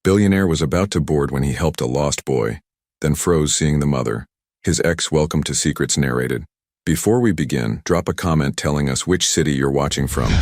Billionaire was about to board when he helped a lost boy, then froze seeing the mother. His ex Welcome to Secrets narrated. Before we begin, drop a comment telling us which city you're watching from.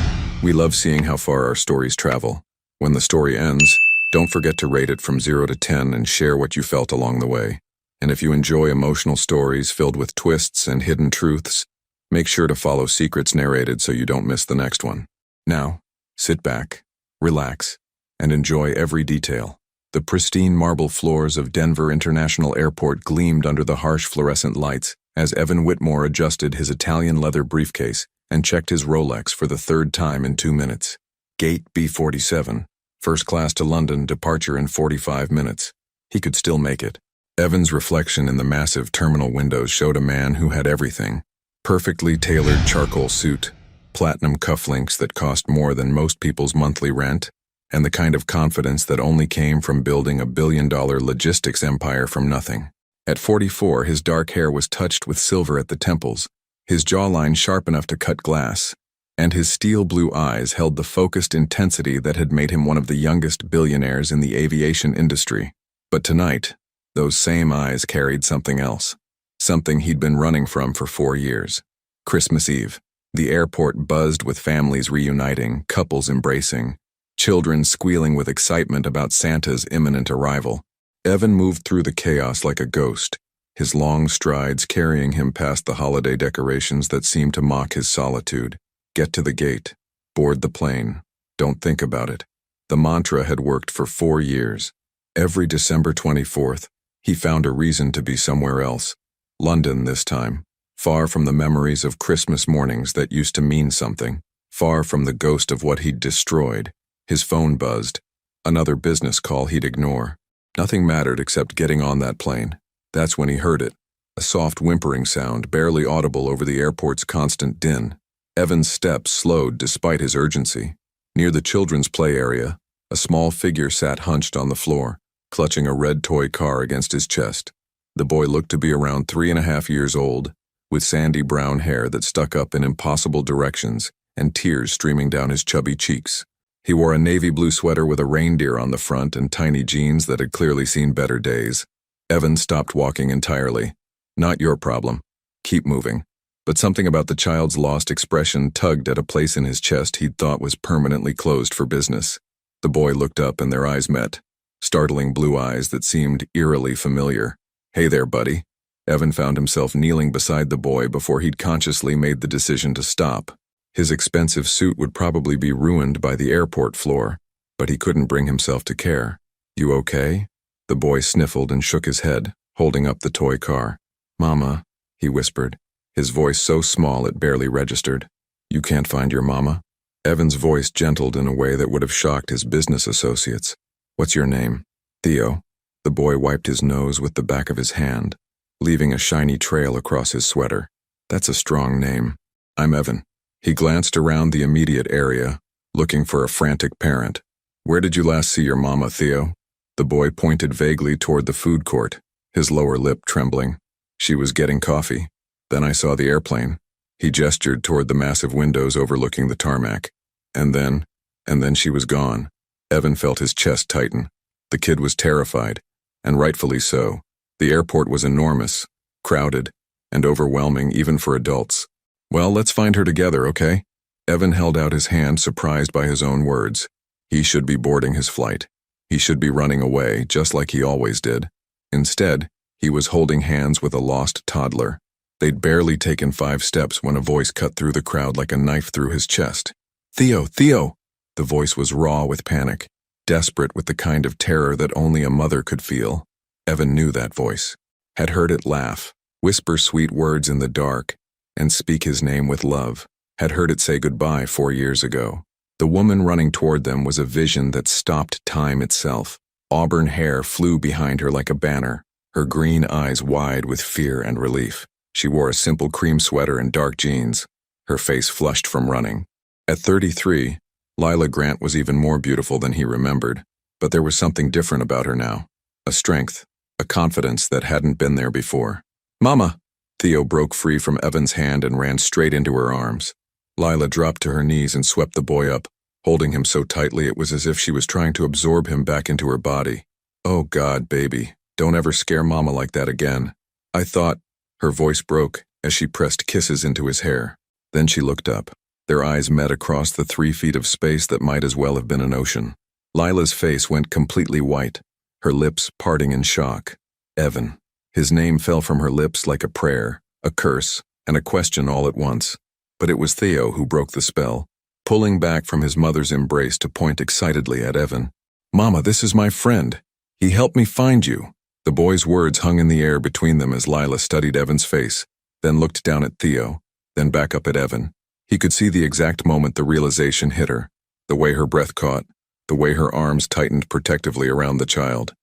We love seeing how far our stories travel. When the story ends, don't forget to rate it from 0 to 10 and share what you felt along the way. And if you enjoy emotional stories filled with twists and hidden truths, make sure to follow Secrets Narrated so you don't miss the next one. Now, sit back, relax, and enjoy every detail. The pristine marble floors of Denver International Airport gleamed under the harsh fluorescent lights as Evan Whitmore adjusted his Italian leather briefcase and checked his Rolex for the third time in 2 minutes. Gate B47, first class to London, departure in 45 minutes. He could still make it. Evan's reflection in the massive terminal windows showed a man who had everything. Perfectly tailored charcoal suit, platinum cufflinks that cost more than most people's monthly rent, and the kind of confidence that only came from building a billion-dollar logistics empire from nothing. At 44, his dark hair was touched with silver at the temples, his jawline sharp enough to cut glass, and his steel blue eyes held the focused intensity that had made him one of the youngest billionaires in the aviation industry. But tonight, those same eyes carried something else, something he'd been running from for 4 years. Christmas Eve. The airport buzzed with families reuniting, couples embracing, children squealing with excitement about Santa's imminent arrival. Evan moved through the chaos like a ghost, his long strides carrying him past the holiday decorations that seemed to mock his solitude. Get to the gate. Board the plane. Don't think about it. The mantra had worked for 4 years. Every December 24th, he found a reason to be somewhere else. London this time. Far from the memories of Christmas mornings that used to mean something. Far from the ghost of what he'd destroyed. His phone buzzed. Another business call he'd ignore. Nothing mattered except getting on that plane. That's when he heard it. A soft whimpering sound, barely audible over the airport's constant din. Evan's steps slowed despite his urgency. Near the children's play area, a small figure sat hunched on the floor, clutching a red toy car against his chest. The boy looked to be around 3.5 years old, with sandy brown hair that stuck up in impossible directions and tears streaming down his chubby cheeks. He wore a navy blue sweater with a reindeer on the front and tiny jeans that had clearly seen better days. Evan stopped walking entirely. Not your problem. Keep moving. But something about the child's lost expression tugged at a place in his chest he'd thought was permanently closed for business. The boy looked up and their eyes met. Startling blue eyes that seemed eerily familiar. Hey there, buddy. Evan found himself kneeling beside the boy before he'd consciously made the decision to stop. His expensive suit would probably be ruined by the airport floor, but he couldn't bring himself to care. You okay? The boy sniffled and shook his head, holding up the toy car. Mama, he whispered, his voice so small it barely registered. You can't find your mama? Evan's voice gentled in a way that would have shocked his business associates. What's your name? Theo. The boy wiped his nose with the back of his hand, leaving a shiny trail across his sweater. That's a strong name. I'm Evan. He glanced around the immediate area, looking for a frantic parent. Where did you last see your mama, Theo? The boy pointed vaguely toward the food court, his lower lip trembling. She was getting coffee. Then I saw the airplane. He gestured toward the massive windows overlooking the tarmac. And then she was gone. Evan felt his chest tighten. The kid was terrified, and rightfully so. The airport was enormous, crowded, and overwhelming even for adults. Well, let's find her together, okay? Evan held out his hand, surprised by his own words. He should be boarding his flight. He should be running away, just like he always did. Instead, he was holding hands with a lost toddler. They'd barely taken 5 steps when a voice cut through the crowd like a knife through his chest. Theo, Theo! The voice was raw with panic, desperate with the kind of terror that only a mother could feel. Evan knew that voice, had heard it laugh, whisper sweet words in the dark, and speak his name with love, had heard it say goodbye 4 years ago. The woman running toward them was a vision that stopped time itself. Auburn hair flew behind her like a banner, her green eyes wide with fear and relief. She wore a simple cream sweater and dark jeans, her face flushed from running. At 33, Lila Grant was even more beautiful than he remembered, but there was something different about her now. A strength, a confidence that hadn't been there before. Mama! Theo broke free from Evan's hand and ran straight into her arms. Lila dropped to her knees and swept the boy up. holding him so tightly it was as if she was trying to absorb him back into her body. "Oh God, baby, don't ever scare Mama like that again. I thought—" Her voice broke as she pressed kisses into his hair. Then she looked up. Their eyes met across the 3 feet of space that might as well have been an ocean. Lila's face went completely white, her lips parting in shock. Evan. His name fell from her lips like a prayer, a curse, and a question all at once. But it was Theo who broke the spell, pulling back from his mother's embrace to point excitedly at Evan. "Mama, this is my friend. He helped me find you." The boy's words hung in the air between them as Lila studied Evan's face, then looked down at Theo, then back up at Evan. He could see the exact moment the realization hit her, the way her breath caught, the way her arms tightened protectively around the child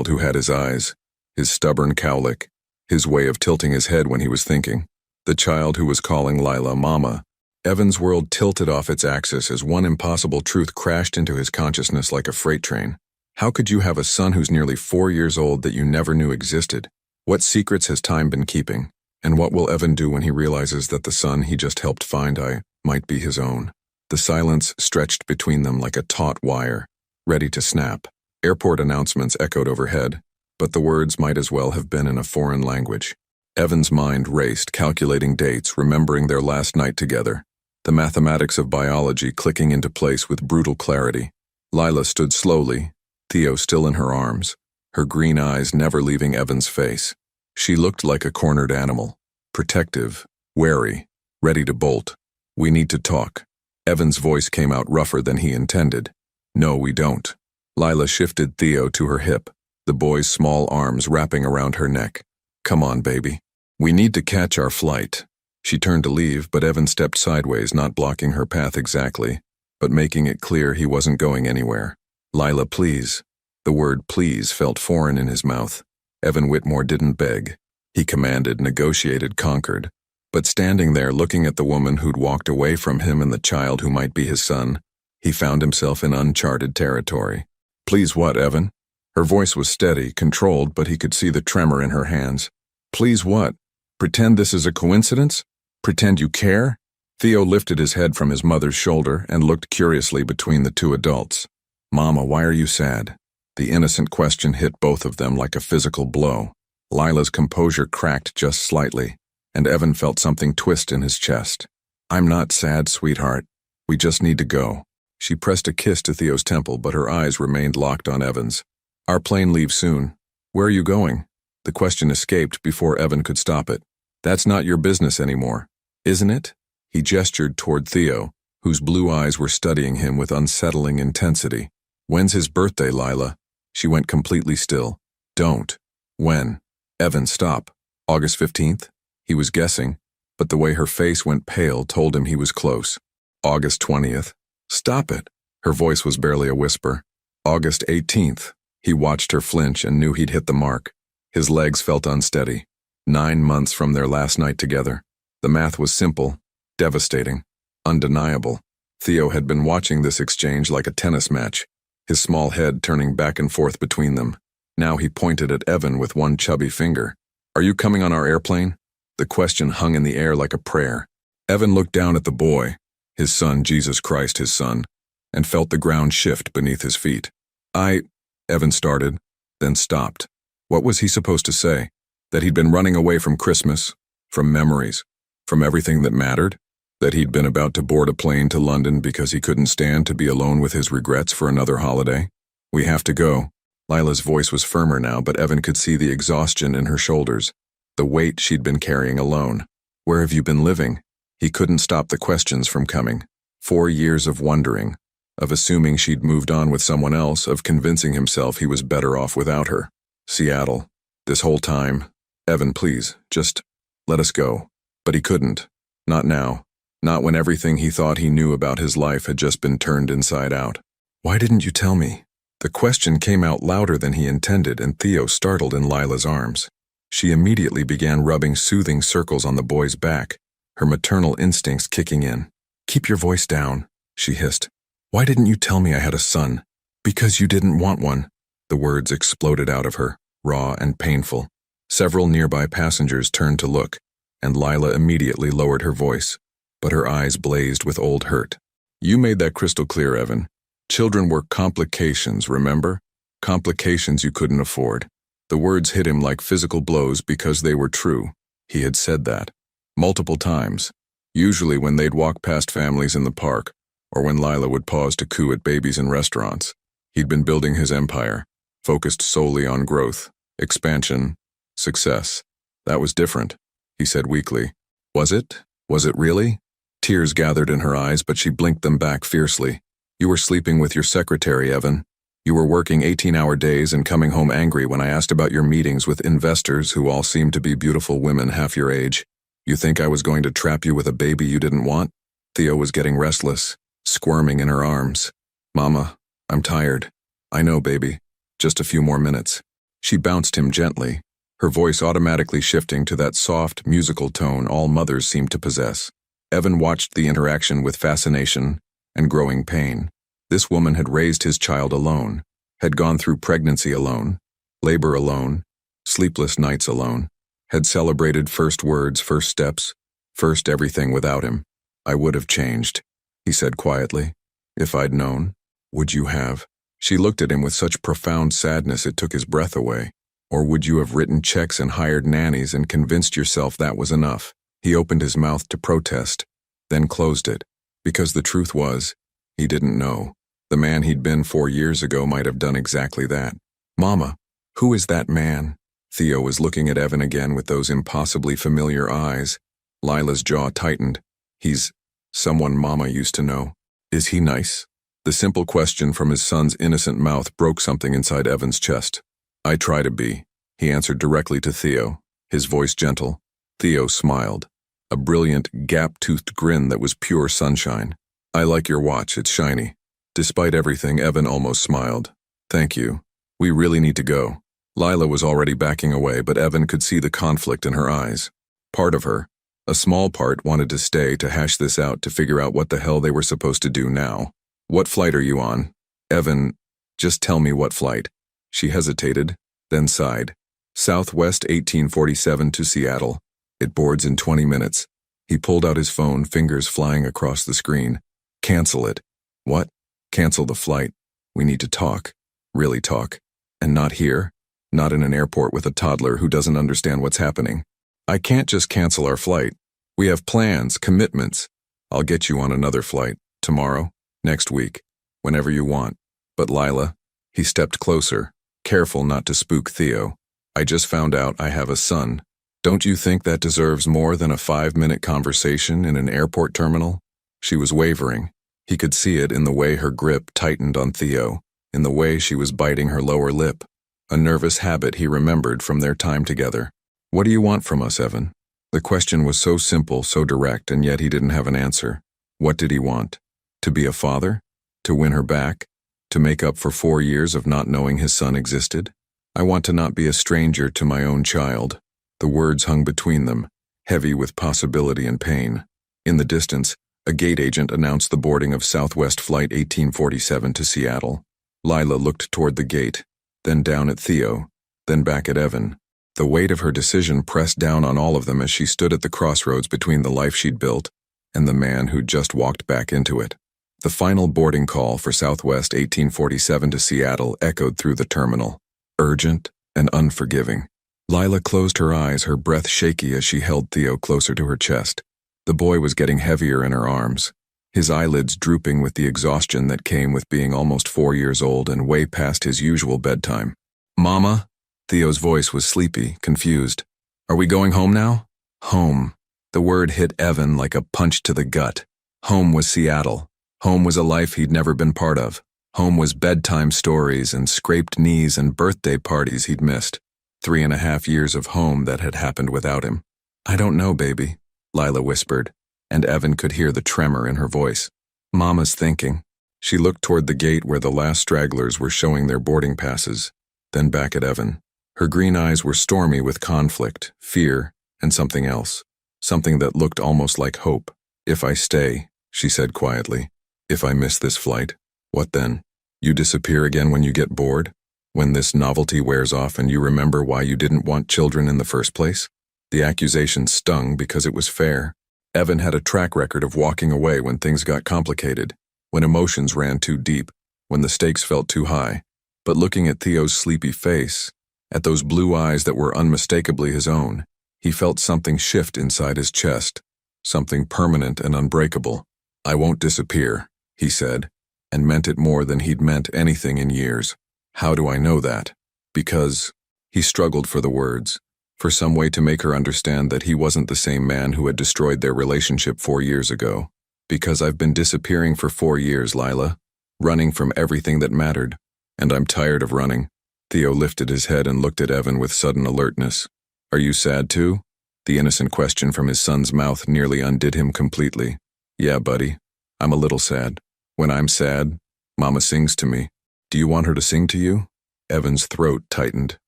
who had his eyes, his stubborn cowlick, his way of tilting his head when he was thinking, the child who was calling Lila Mama. Evan's world tilted off its axis as one impossible truth crashed into his consciousness like a freight train. How could you have a son who's nearly 4 years old that you never knew existed? What secrets has time been keeping? And what will Evan do when he realizes that the son he just helped find might be his own? The silence stretched between them like a taut wire, ready to snap. Airport announcements echoed overhead, but the words might as well have been in a foreign language. Evan's mind raced, calculating dates, remembering their last night together, the mathematics of biology clicking into place with brutal clarity. Lila stood slowly, Theo still in her arms, her green eyes never leaving Evan's face. She looked like a cornered animal, protective, wary, ready to bolt. "We need to talk." Evan's voice came out rougher than he intended. "No, we don't." Lila shifted Theo to her hip, the boy's small arms wrapping around her neck. "Come on, baby. We need to catch our flight." She turned to leave, but Evan stepped sideways, not blocking her path exactly, but making it clear he wasn't going anywhere. "Lila, please." The word please felt foreign in his mouth. Evan Whitmore didn't beg. He commanded, negotiated, conquered. But standing there looking at the woman who'd walked away from him and the child who might be his son, he found himself in uncharted territory. "Please what, Evan?" Her voice was steady, controlled, but he could see the tremor in her hands. "Please what? Pretend this is a coincidence? Pretend you care?" Theo lifted his head from his mother's shoulder and looked curiously between the two adults. "Mama, why are you sad?" The innocent question hit both of them like a physical blow. Lila's composure cracked just slightly, and Evan felt something twist in his chest. "I'm not sad, sweetheart. We just need to go." She pressed a kiss to Theo's temple, but her eyes remained locked on Evan's. "Our plane leaves soon. Where are you going?" The question escaped before Evan could stop it. "That's not your business anymore, isn't it?" He gestured toward Theo, whose blue eyes were studying him with unsettling intensity. "When's his birthday, Lila?" She went completely still. "Don't." "When?" "Evan, stop." "August 15th? He was guessing, but the way her face went pale told him he was close. "August 20th. "Stop it." Her voice was barely a whisper. "August 18th. He watched her flinch and knew he'd hit the mark. His legs felt unsteady. 9 months from their last night together. The math was simple, devastating, undeniable. Theo had been watching this exchange like a tennis match, his small head turning back and forth between them. Now he pointed at Evan with one chubby finger. "Are you coming on our airplane?" The question hung in the air like a prayer. Evan looked down at the boy, his son, Jesus Christ, his son, and felt the ground shift beneath his feet. Evan started, then stopped. What was he supposed to say? That he'd been running away from Christmas, from memories, from everything that mattered? That he'd been about to board a plane to London because he couldn't stand to be alone with his regrets for another holiday? "We have to go." Lila's voice was firmer now, but Evan could see the exhaustion in her shoulders, the weight she'd been carrying alone. "Where have you been living?" He couldn't stop the questions from coming. 4 years of wondering, of assuming she'd moved on with someone else, of convincing himself he was better off without her. Seattle. This whole time. "Evan, please, just let us go." But he couldn't. Not now. Not when everything he thought he knew about his life had just been turned inside out. "Why didn't you tell me?" The question came out louder than he intended, and Theo startled in Lila's arms. She immediately began rubbing soothing circles on the boy's back, her maternal instincts kicking in. "Keep your voice down," she hissed. "Why didn't you tell me I had a son?" "Because you didn't want one." The words exploded out of her, raw and painful. Several nearby passengers turned to look, and Lila immediately lowered her voice, but her eyes blazed with old hurt. You made that crystal clear, Evan. Children were complications, remember? Complications you couldn't afford. The words hit him like physical blows because they were true. He had said that. Multiple times. Usually when they'd walk past families in the park, or when Lila would pause to coo at babies in restaurants. He'd been building his empire, focused solely on growth, expansion, success. That was different, he said weakly. Was it? Was it really? Tears gathered in her eyes, but she blinked them back fiercely. You were sleeping with your secretary, Evan. You were working 18-hour days and coming home angry when I asked about your meetings with investors who all seemed to be beautiful women half your age. You think I was going to trap you with a baby you didn't want? Theo was getting restless, squirming in her arms. Mama, I'm tired. I know, baby. Just a few more minutes. She bounced him gently, her voice automatically shifting to that soft, musical tone all mothers seem to possess. Evan watched the interaction with fascination and growing pain. This woman had raised his child alone, had gone through pregnancy alone, labor alone, sleepless nights alone, had celebrated first words, first steps, first everything without him. I would have changed, he said quietly. If I'd known. Would you have? She looked at him with such profound sadness it took his breath away. Or would you have written checks and hired nannies and convinced yourself that was enough? He opened his mouth to protest, then closed it, because the truth was, he didn't know. The man he'd been 4 years ago might have done exactly that. Mama, who is that man? Theo was looking at Evan again with those impossibly familiar eyes. Lila's jaw tightened. He's someone Mama used to know. Is he nice? The simple question from his son's innocent mouth broke something inside Evan's chest. I try to be, he answered directly to Theo, his voice gentle. Theo smiled, a brilliant, gap-toothed grin that was pure sunshine. I like your watch, it's shiny. Despite everything, Evan almost smiled. Thank you. We really need to go. Lila was already backing away, but Evan could see the conflict in her eyes. Part of her, a small part, wanted to stay to hash this out to figure out what the hell they were supposed to do now. What flight are you on? Evan, just tell me what flight. She hesitated, then sighed. Southwest 1847 to Seattle. It boards in 20 minutes. He pulled out his phone, fingers flying across the screen. Cancel it. What? Cancel the flight. We need to talk. Really talk. And not here. Not in an airport with a toddler who doesn't understand what's happening. I can't just cancel our flight. We have plans, commitments. I'll get you on another flight. Tomorrow. Next week. Whenever you want. But Lila, he stepped closer, careful not to spook Theo. I just found out I have a son. Don't you think that deserves more than a 5-minute conversation in an airport terminal? She was wavering. He could see it in the way her grip tightened on Theo, in the way she was biting her lower lip. A nervous habit he remembered from their time together. What do you want from us, Evan? The question was so simple, so direct, and yet he didn't have an answer. What did he want? To be a father? To win her back? To make up for 4 years of not knowing his son existed? I want to not be a stranger to my own child. The words hung between them, heavy with possibility and pain. In the distance, a gate agent announced the boarding of Southwest Flight 1847 to Seattle. Lila looked toward the gate, then down at Theo, then back at Evan. The weight of her decision pressed down on all of them as she stood at the crossroads between the life she'd built and the man who'd just walked back into it. The final boarding call for Southwest 1847 to Seattle echoed through the terminal, urgent and unforgiving. Lila closed her eyes, her breath shaky as she held Theo closer to her chest. The boy was getting heavier in her arms, his eyelids drooping with the exhaustion that came with being almost 4 years old and way past his usual bedtime. Mama? Theo's voice was sleepy, confused. Are we going home now? Home. The word hit Evan like a punch to the gut. Home was Seattle. Home was a life he'd never been part of. Home was bedtime stories and scraped knees and birthday parties he'd missed. 3.5 years of home that had happened without him. I don't know, baby, Lila whispered, and Evan could hear the tremor in her voice. Mama's thinking. She looked toward the gate where the last stragglers were showing their boarding passes, then back at Evan. Her green eyes were stormy with conflict, fear, and something else. Something that looked almost like hope. If I stay, she said quietly. If I miss this flight, what then? You disappear again when you get bored? When this novelty wears off and you remember why you didn't want children in the first place? The accusation stung because it was fair. Evan had a track record of walking away when things got complicated. when emotions ran too deep, when the stakes felt too high. But looking at Theo's sleepy face, at those blue eyes that were unmistakably his own, he felt something shift inside his chest, something permanent and unbreakable. "I won't disappear," he said, and meant it more than he'd meant anything in years. "How do I know that?" Because he struggled for the words, for some way to make her understand that he wasn't the same man who had destroyed their relationship 4 years ago. "Because I've been disappearing for 4 years, Lila, running from everything that mattered, and I'm tired of running." Theo lifted his head and looked at Evan with sudden alertness. "Are you sad too?" The innocent question from his son's mouth nearly undid him completely. "Yeah, buddy. I'm a little sad. When I'm sad, Mama sings to me." "Do you want her to sing to you?" Evan's throat tightened.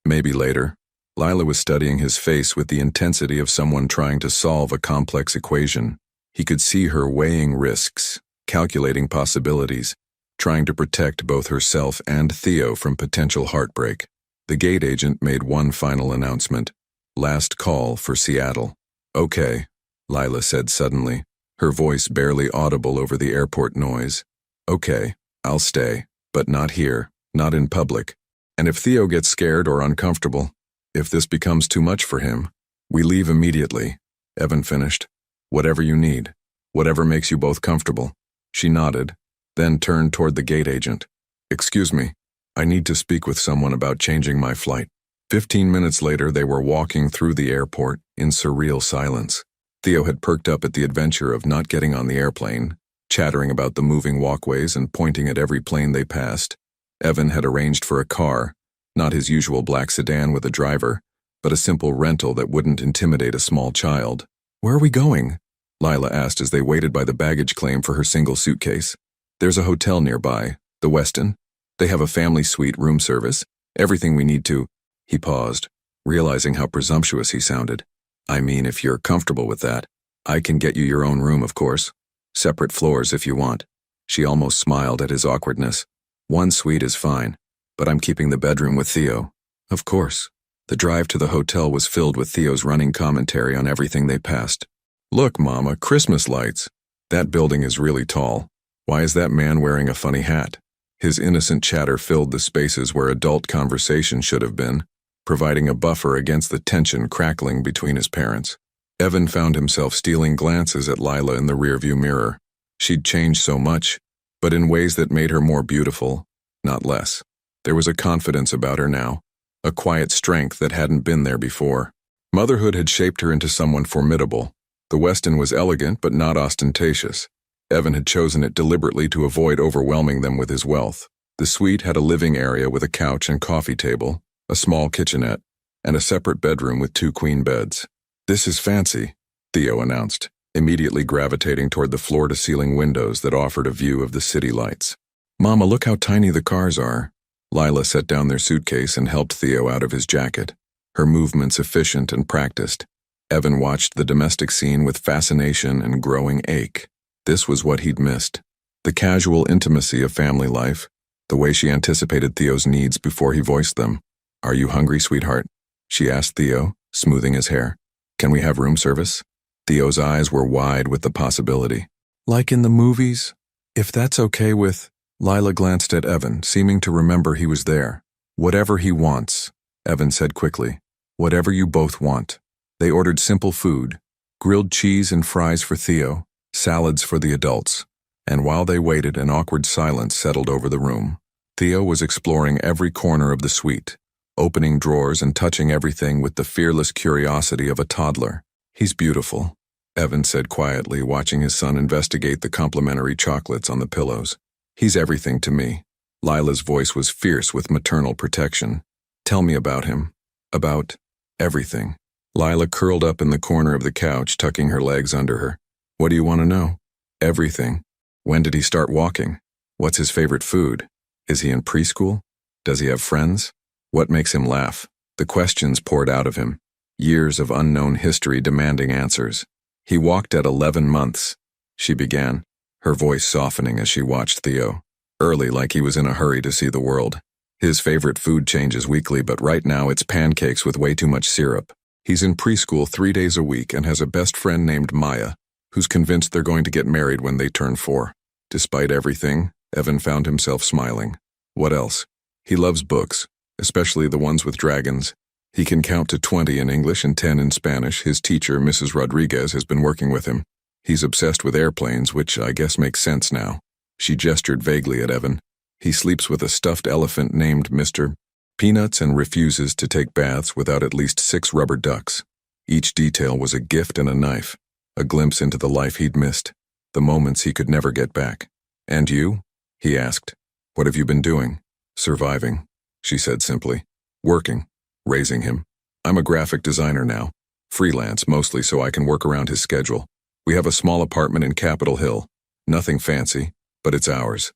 "Maybe later." Lila was studying his face with the intensity of someone trying to solve a complex equation. He could see her weighing risks, calculating possibilities, trying to protect both herself and Theo from potential heartbreak. The gate agent made one final announcement. "Last call for Seattle." "Okay," Lila said suddenly, her voice barely audible over the airport noise. "Okay, I'll stay, but not here, not in public. And if Theo gets scared or uncomfortable, if this becomes too much for him, we leave immediately," Evan finished. "Whatever you need, whatever makes you both comfortable." She nodded, then turned toward the gate agent. "Excuse me, I need to speak with someone about changing my flight." 15 minutes later, they were walking through the airport in surreal silence. Theo had perked up at the adventure of not getting on the airplane, chattering about the moving walkways and pointing at every plane they passed. Evan had arranged for a car, not his usual black sedan with a driver, but a simple rental that wouldn't intimidate a small child. "Where are we going?" Lila asked as they waited by the baggage claim for her single suitcase. "There's a hotel nearby, the Westin. They have a family suite room service, everything we need to—" He paused, realizing how presumptuous he sounded. "I mean, if you're comfortable with that, I can get you your own room, of course. Separate floors if you want." She almost smiled at his awkwardness. "One suite is fine, but I'm keeping the bedroom with Theo." "Of course." The drive to the hotel was filled with Theo's running commentary on everything they passed. "Look, Mama, Christmas lights. That building is really tall. Why is that man wearing a funny hat?" His innocent chatter filled the spaces where adult conversation should have been, providing a buffer against the tension crackling between his parents. Evan found himself stealing glances at Lila in the rearview mirror. She'd changed so much, but in ways that made her more beautiful, not less. There was a confidence about her now, a quiet strength that hadn't been there before. Motherhood had shaped her into someone formidable. The Westin was elegant but not ostentatious. Evan had chosen it deliberately to avoid overwhelming them with his wealth. The suite had a living area with a couch and coffee table, a small kitchenette, and a separate bedroom with 2 queen beds. "This is fancy," Theo announced, immediately gravitating toward the floor-to-ceiling windows that offered a view of the city lights. "Mama, look how tiny the cars are." Lila set down their suitcase and helped Theo out of his jacket, her movements efficient and practiced. Evan watched the domestic scene with fascination and growing ache. This was what he'd missed. The casual intimacy of family life, the way she anticipated Theo's needs before he voiced them. "Are you hungry, sweetheart?" she asked Theo, smoothing his hair. "Can we have room service?" Theo's eyes were wide with the possibility. "Like in the movies? If that's okay with—" Lila glanced at Evan, seeming to remember he was there. "Whatever he wants," Evan said quickly. "Whatever you both want." They ordered simple food, grilled cheese and fries for Theo, salads for the adults, and while they waited, an awkward silence settled over the room. Theo was exploring every corner of the suite, opening drawers and touching everything with the fearless curiosity of a toddler. "He's beautiful," Evan said quietly, watching his son investigate the complimentary chocolates on the pillows. "He's everything to me." Lila's voice was fierce with maternal protection. "Tell me about him. About everything." Lila curled up in the corner of the couch, tucking her legs under her. "What do you want to know?" "Everything. When did he start walking? What's his favorite food? Is he in preschool? Does he have friends? What makes him laugh?" The questions poured out of him, years of unknown history demanding answers. "He walked at 11 months, she began, her voice softening as she watched Theo. "Early, like he was in a hurry to see the world. His favorite food changes weekly, but right now it's pancakes with way too much syrup. He's in preschool 3 days a week and has a best friend named Maya, who's convinced they're going to get married when they turn 4. Despite everything, Evan found himself smiling. What else? He loves books, especially the ones with dragons. He can count to 20 in English and 10 in Spanish. His teacher, Mrs. Rodriguez, has been working with him. He's obsessed with airplanes, which I guess makes sense now. She gestured vaguely at Evan. He sleeps with a stuffed elephant named Mr. Peanuts and refuses to take baths without at least 6 rubber ducks. Each detail was a gift and a knife, a glimpse into the life he'd missed, the moments he could never get back. "And you?" he asked. "What have you been doing?" "Surviving," she said simply. "Working, raising him. I'm a graphic designer now, freelance mostly so I can work around his schedule. We have a small apartment in Capitol Hill. Nothing fancy, but it's ours."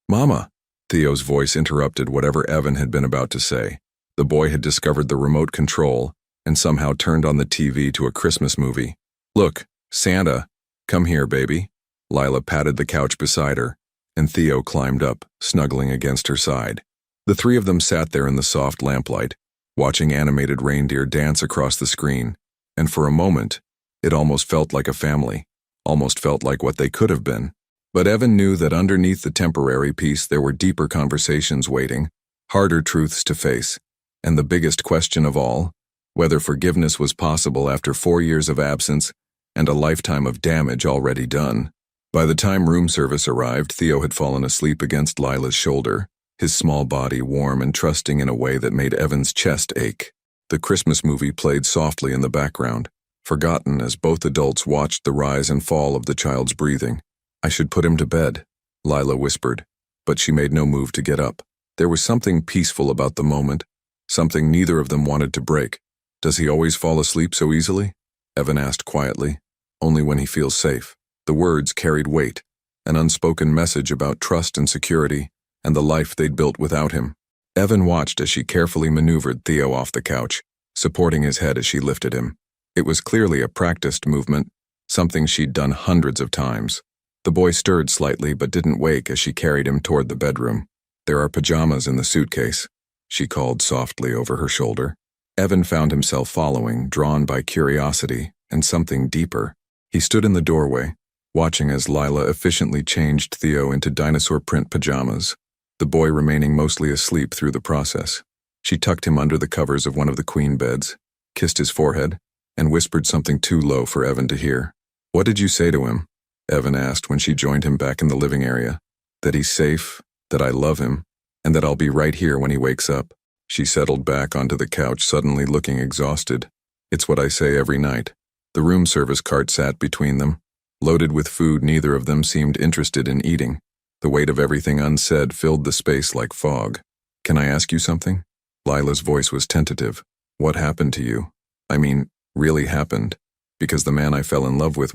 Mama." Theo's voice interrupted whatever Evan had been about to say. The boy had discovered the remote control and somehow turned on the TV to a Christmas movie. "Look, Santa. Come here, baby." Lila patted the couch beside her, and Theo climbed up, snuggling against her side. The three of them sat there in the soft lamplight, watching animated reindeer dance across the screen, and for a moment, it almost felt like a family, almost felt like what they could have been. But Evan knew that underneath the temporary peace there were deeper conversations waiting, harder truths to face, and the biggest question of all, whether forgiveness was possible after 4 years of absence and a lifetime of damage already done. By the time room service arrived, Theo had fallen asleep against Lila's shoulder, his small body warm and trusting in a way that made Evan's chest ache. The Christmas movie played softly in the background, forgotten as both adults watched the rise and fall of the child's breathing. "I should put him to bed," Lila whispered, but she made no move to get up. There was something peaceful about the moment, something neither of them wanted to break. "Does he always fall asleep so easily?" Evan asked quietly. "Only when he feels safe." The words carried weight, an unspoken message about trust and security, and the life they'd built without him. Evan watched as she carefully maneuvered Theo off the couch, supporting his head as she lifted him. It was clearly a practiced movement, something she'd done hundreds of times. The boy stirred slightly but didn't wake as she carried him toward the bedroom. "There are pajamas in the suitcase," she called softly over her shoulder. Evan found himself following, drawn by curiosity and something deeper. He stood in the doorway, watching as Lila efficiently changed Theo into dinosaur print pajamas, the boy remaining mostly asleep through the process. She tucked him under the covers of one of the queen beds, kissed his forehead, and whispered something too low for Evan to hear. "What did you say to him?" Evan asked when she joined him back in the living area. "That he's safe, that I love him, and that I'll be right here when he wakes up." She settled back onto the couch, suddenly looking exhausted. "It's what I say every night." The room service cart sat between them, loaded with food neither of them seemed interested in eating. The weight of everything unsaid filled the space like fog. "Can I ask you something?" Lila's voice was tentative. "What happened to you? I mean, really happened? Because the man I fell in love with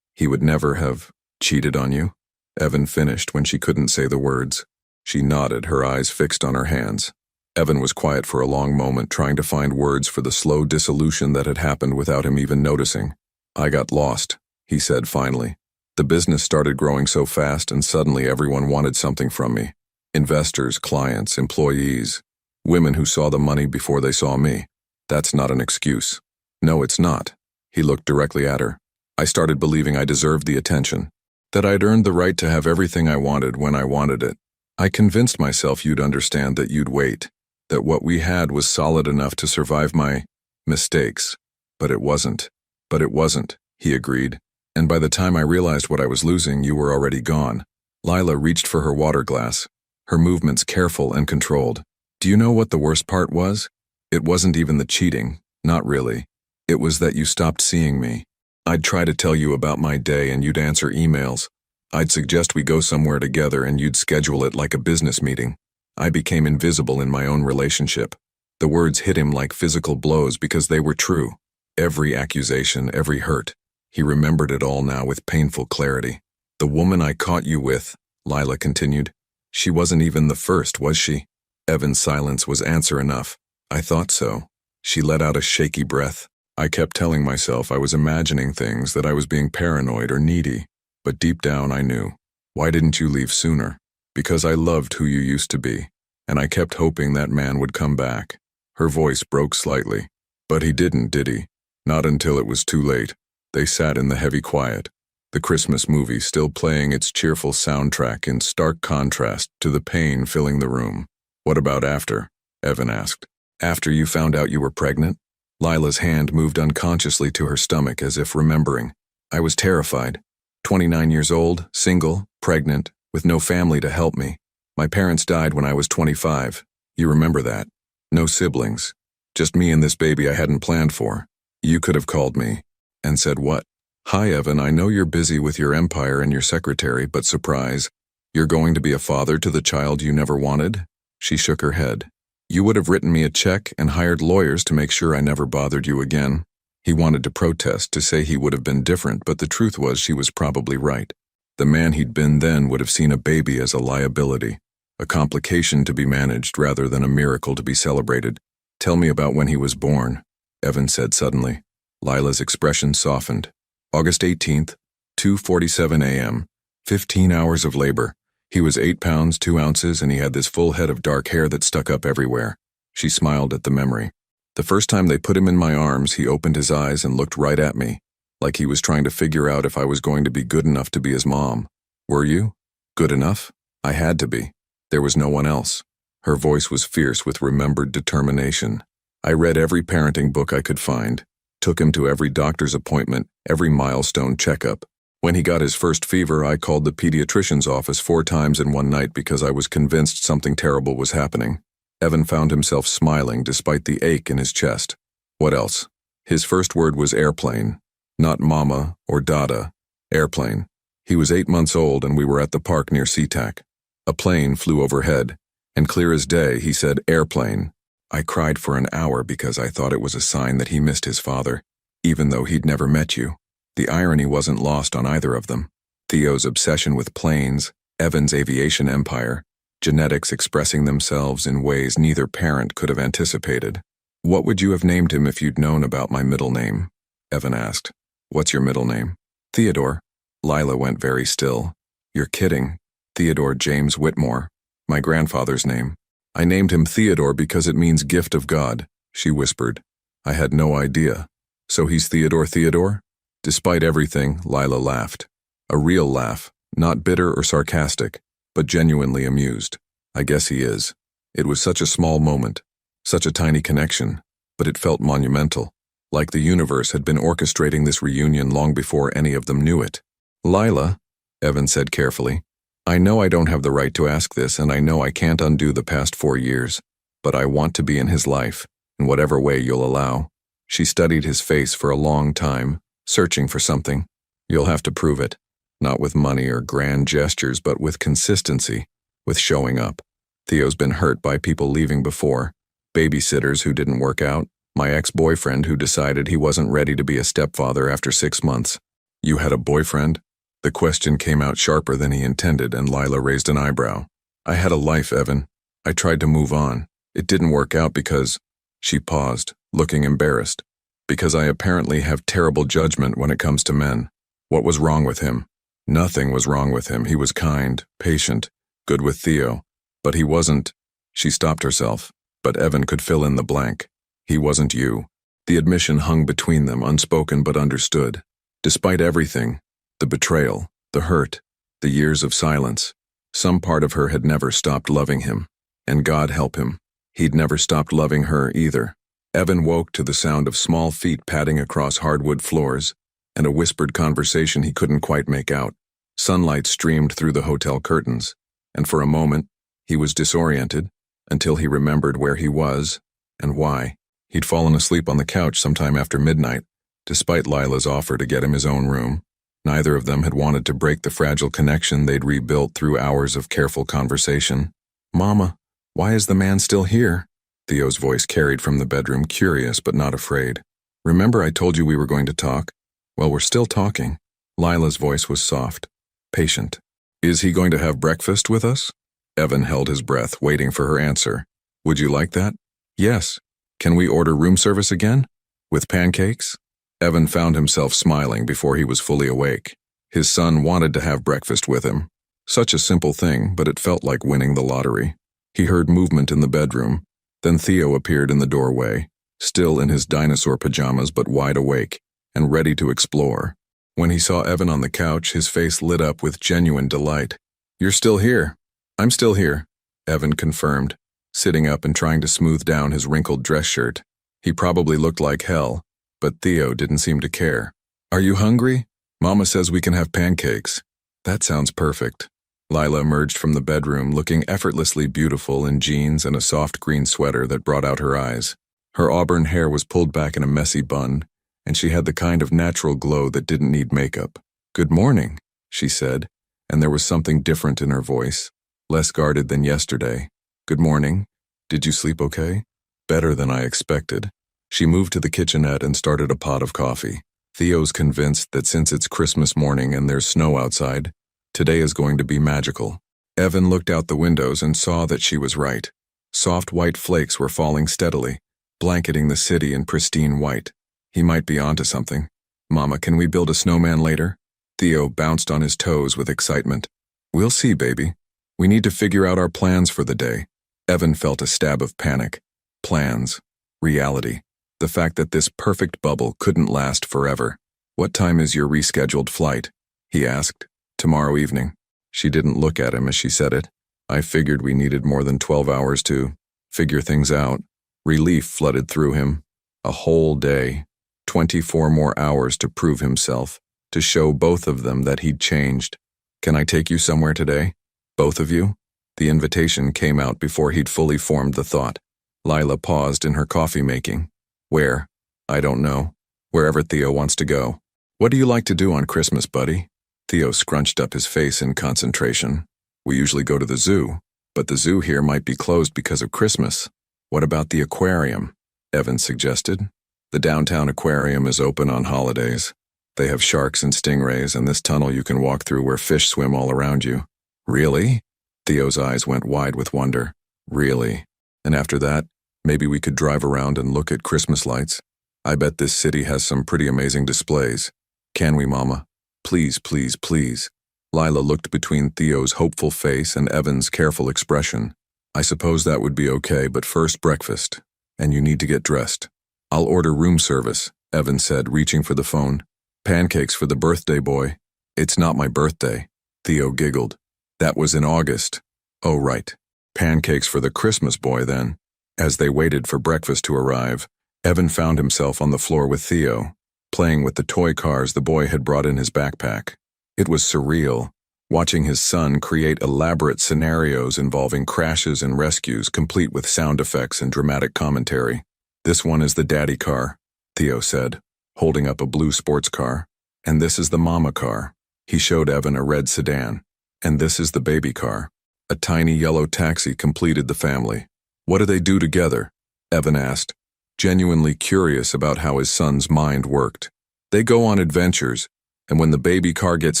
he would never have cheated on you?" Evan finished when she couldn't say the words. She nodded, her eyes fixed on her hands. Evan was quiet for a long moment, trying to find words for the slow dissolution that had happened without him even noticing. "I got lost," he said finally. "The business started growing so fast and suddenly everyone wanted something from me. Investors, clients, employees, women who saw the money before they saw me. That's not an excuse." "No, it's not." He looked directly at her. "I started believing I deserved the attention, that I'd earned the right to have everything I wanted when I wanted it. I convinced myself you'd understand, that you'd wait, that what we had was solid enough to survive my mistakes. But it wasn't." "But it wasn't," he agreed. "And by the time I realized what I was losing, you were already gone." Lila reached for her water glass, her movements careful and controlled. "Do you know what the worst part was? It wasn't even the cheating, not really. It was that you stopped seeing me. I'd try to tell you about my day and you'd answer emails. I'd suggest we go somewhere together and you'd schedule it like a business meeting. I became invisible in my own relationship." The words hit him like physical blows because they were true. Every accusation, every hurt. He remembered it all now with painful clarity. "The woman I caught you with," Lila continued. "She wasn't even the first, was she?" Evan's silence was answer enough. "I thought so." She let out a shaky breath. "I kept telling myself I was imagining things, that I was being paranoid or needy. But deep down I knew. Why didn't you leave sooner? Because I loved who you used to be, and I kept hoping that man would come back." Her voice broke slightly. "But he didn't, did he? Not until it was too late." They sat in the heavy quiet, the Christmas movie still playing its cheerful soundtrack in stark contrast to the pain filling the room. "What about after?" Evan asked. "After you found out you were pregnant?" Lila's hand moved unconsciously to her stomach as if remembering. "I was terrified. 29 years old, single, pregnant, with no family to help me. My parents died when I was 25. You remember that? No siblings. Just me and this baby I hadn't planned for. You could have called me." And said what? "Hi, Evan, I know you're busy with your empire and your secretary, but surprise, you're going to be a father to the child you never wanted?" She shook her head. "You would have written me a check and hired lawyers to make sure I never bothered you again." He wanted to protest, to say he would have been different, but the truth was she was probably right. The man he'd been then would have seen a baby as a liability, a complication to be managed rather than a miracle to be celebrated. "Tell me about when he was born," Evan said suddenly. Lila's expression softened. "August 18th, 2:47 a.m., 15 hours of labor. He was 8 pounds, 2 ounces, and he had this full head of dark hair that stuck up everywhere." She smiled at the memory. "The first time they put him in my arms, he opened his eyes and looked right at me, like he was trying to figure out if I was going to be good enough to be his mom. Were you? Good enough? I had to be. There was no one else." Her voice was fierce with remembered determination. "I read every parenting book I could find, took him to every doctor's appointment, every milestone checkup. When he got his first fever, I called the pediatrician's office 4 times in one night because I was convinced something terrible was happening." Evan found himself smiling despite the ache in his chest. "What else?" "His first word was airplane. Not mama or dada. Airplane. He was 8 months old and we were at the park near SeaTac. A plane flew overhead, and clear as day he said airplane. I cried for an hour because I thought it was a sign that he missed his father, even though he'd never met you." The irony wasn't lost on either of them. Theo's obsession with planes, Evan's aviation empire, genetics expressing themselves in ways neither parent could have anticipated. "What would you have named him if you'd known about my middle name?" Evan asked. "What's your middle name?" "Theodore." Lila went very still. "You're kidding. Theodore James Whitmore. My grandfather's name. I named him Theodore because it means gift of God," she whispered. "I had no idea. So he's Theodore? Despite everything, Lila laughed. A real laugh, not bitter or sarcastic, but genuinely amused. "I guess he is. It was such a small moment, such a tiny connection, but it felt monumental, like the universe had been orchestrating this reunion long before any of them knew it." "Lila," Evan said carefully, "I know I don't have the right to ask this, and I know I can't undo the past 4 years, but I want to be in his life, in whatever way you'll allow." She studied his face for a long time, searching for something. "You'll have to prove it. Not with money or grand gestures, but with consistency, with showing up. Theo's been hurt by people leaving before. Babysitters who didn't work out, my ex-boyfriend who decided he wasn't ready to be a stepfather after 6 months." "You had a boyfriend?" The question came out sharper than he intended, and Lila raised an eyebrow. "I had a life, Evan. I tried to move on. It didn't work out because—" She paused, looking embarrassed. "Because I apparently have terrible judgment when it comes to men. What was wrong with him?" "Nothing was wrong with him. He was kind, patient, good with Theo. But he wasn't—" She stopped herself, but Evan could fill in the blank. "He wasn't you." The admission hung between them, unspoken but understood. Despite everything, the betrayal, the hurt, the years of silence, some part of her had never stopped loving him. And God help him, he'd never stopped loving her either. Evan woke to the sound of small feet padding across hardwood floors, and a whispered conversation he couldn't quite make out. Sunlight streamed through the hotel curtains, and for a moment, he was disoriented, until he remembered where he was, and why. He'd fallen asleep on the couch sometime after midnight, despite Lila's offer to get him his own room. Neither of them had wanted to break the fragile connection they'd rebuilt through hours of careful conversation. "Mama, why is the man still here?" Theo's voice carried from the bedroom, curious but not afraid. "Remember I told you we were going to talk? Well, we're still talking." Lila's voice was soft, patient. "Is he going to have breakfast with us?" Evan held his breath, waiting for her answer. "Would you like that?" "Yes. Can we order room service again? With pancakes?" Evan found himself smiling before he was fully awake. His son wanted to have breakfast with him. Such a simple thing, but it felt like winning the lottery. He heard movement in the bedroom. Then Theo appeared in the doorway, still in his dinosaur pajamas but wide awake, and ready to explore. When he saw Evan on the couch, his face lit up with genuine delight. "You're still here." "I'm still here," Evan confirmed, sitting up and trying to smooth down his wrinkled dress shirt. He probably looked like hell, but Theo didn't seem to care. "Are you hungry? Mama says we can have pancakes." "That sounds perfect." Lila emerged from the bedroom looking effortlessly beautiful in jeans and a soft green sweater that brought out her eyes. Her auburn hair was pulled back in a messy bun, and she had the kind of natural glow that didn't need makeup. "Good morning," she said, and there was something different in her voice, less guarded than yesterday. "Good morning. Did you sleep okay?" "Better than I expected." She moved to the kitchenette and started a pot of coffee. Theo's convinced that since it's Christmas morning and there's snow outside, today is going to be magical. Evan looked out the windows and saw that she was right. Soft white flakes were falling steadily, blanketing the city in pristine white. He might be onto something. "Mama, can we build a snowman later?" Theo bounced on his toes with excitement. "We'll see, baby. We need to figure out our plans for the day." Evan felt a stab of panic. Plans. Reality. The fact that this perfect bubble couldn't last forever. "What time is your rescheduled flight?" he asked. "Tomorrow evening." She didn't look at him as she said it. "I figured we needed more than 12 hours to figure things out." Relief flooded through him. A whole day. 24 more hours to prove himself, to show both of them that he'd changed. "Can I take you somewhere today? Both of you?" The invitation came out before he'd fully formed the thought. Lila paused in her coffee making. "Where?" "I don't know. Wherever Theo wants to go." "What do you like to do on Christmas, buddy?" Theo scrunched up his face in concentration. "We usually go to the zoo, but the zoo here might be closed because of Christmas." "What about the aquarium?" Evan suggested. "The downtown aquarium is open on holidays. They have sharks and stingrays and this tunnel you can walk through where fish swim all around you." "Really?" Theo's eyes went wide with wonder. "Really? And after that, maybe we could drive around and look at Christmas lights. I bet this city has some pretty amazing displays. Can we, Mama? Please, please, please." Lila looked between Theo's hopeful face and Evan's careful expression. "I suppose that would be okay, but first breakfast. And you need to get dressed." "I'll order room service," Evan said, reaching for the phone. "Pancakes for the birthday boy." "It's not my birthday." Theo giggled. "That was in August." "Oh, right. Pancakes for the Christmas boy, then." As they waited for breakfast to arrive, Evan found himself on the floor with Theo, playing with the toy cars the boy had brought in his backpack. It was surreal, watching his son create elaborate scenarios involving crashes and rescues complete with sound effects and dramatic commentary. "This one is the daddy car," Theo said, holding up a blue sports car. "And this is the mama car." He showed Evan a red sedan. "And this is the baby car." A tiny yellow taxi completed the family. "What do they do together?" Evan asked, genuinely curious about how his son's mind worked. "They go on adventures, and when the baby car gets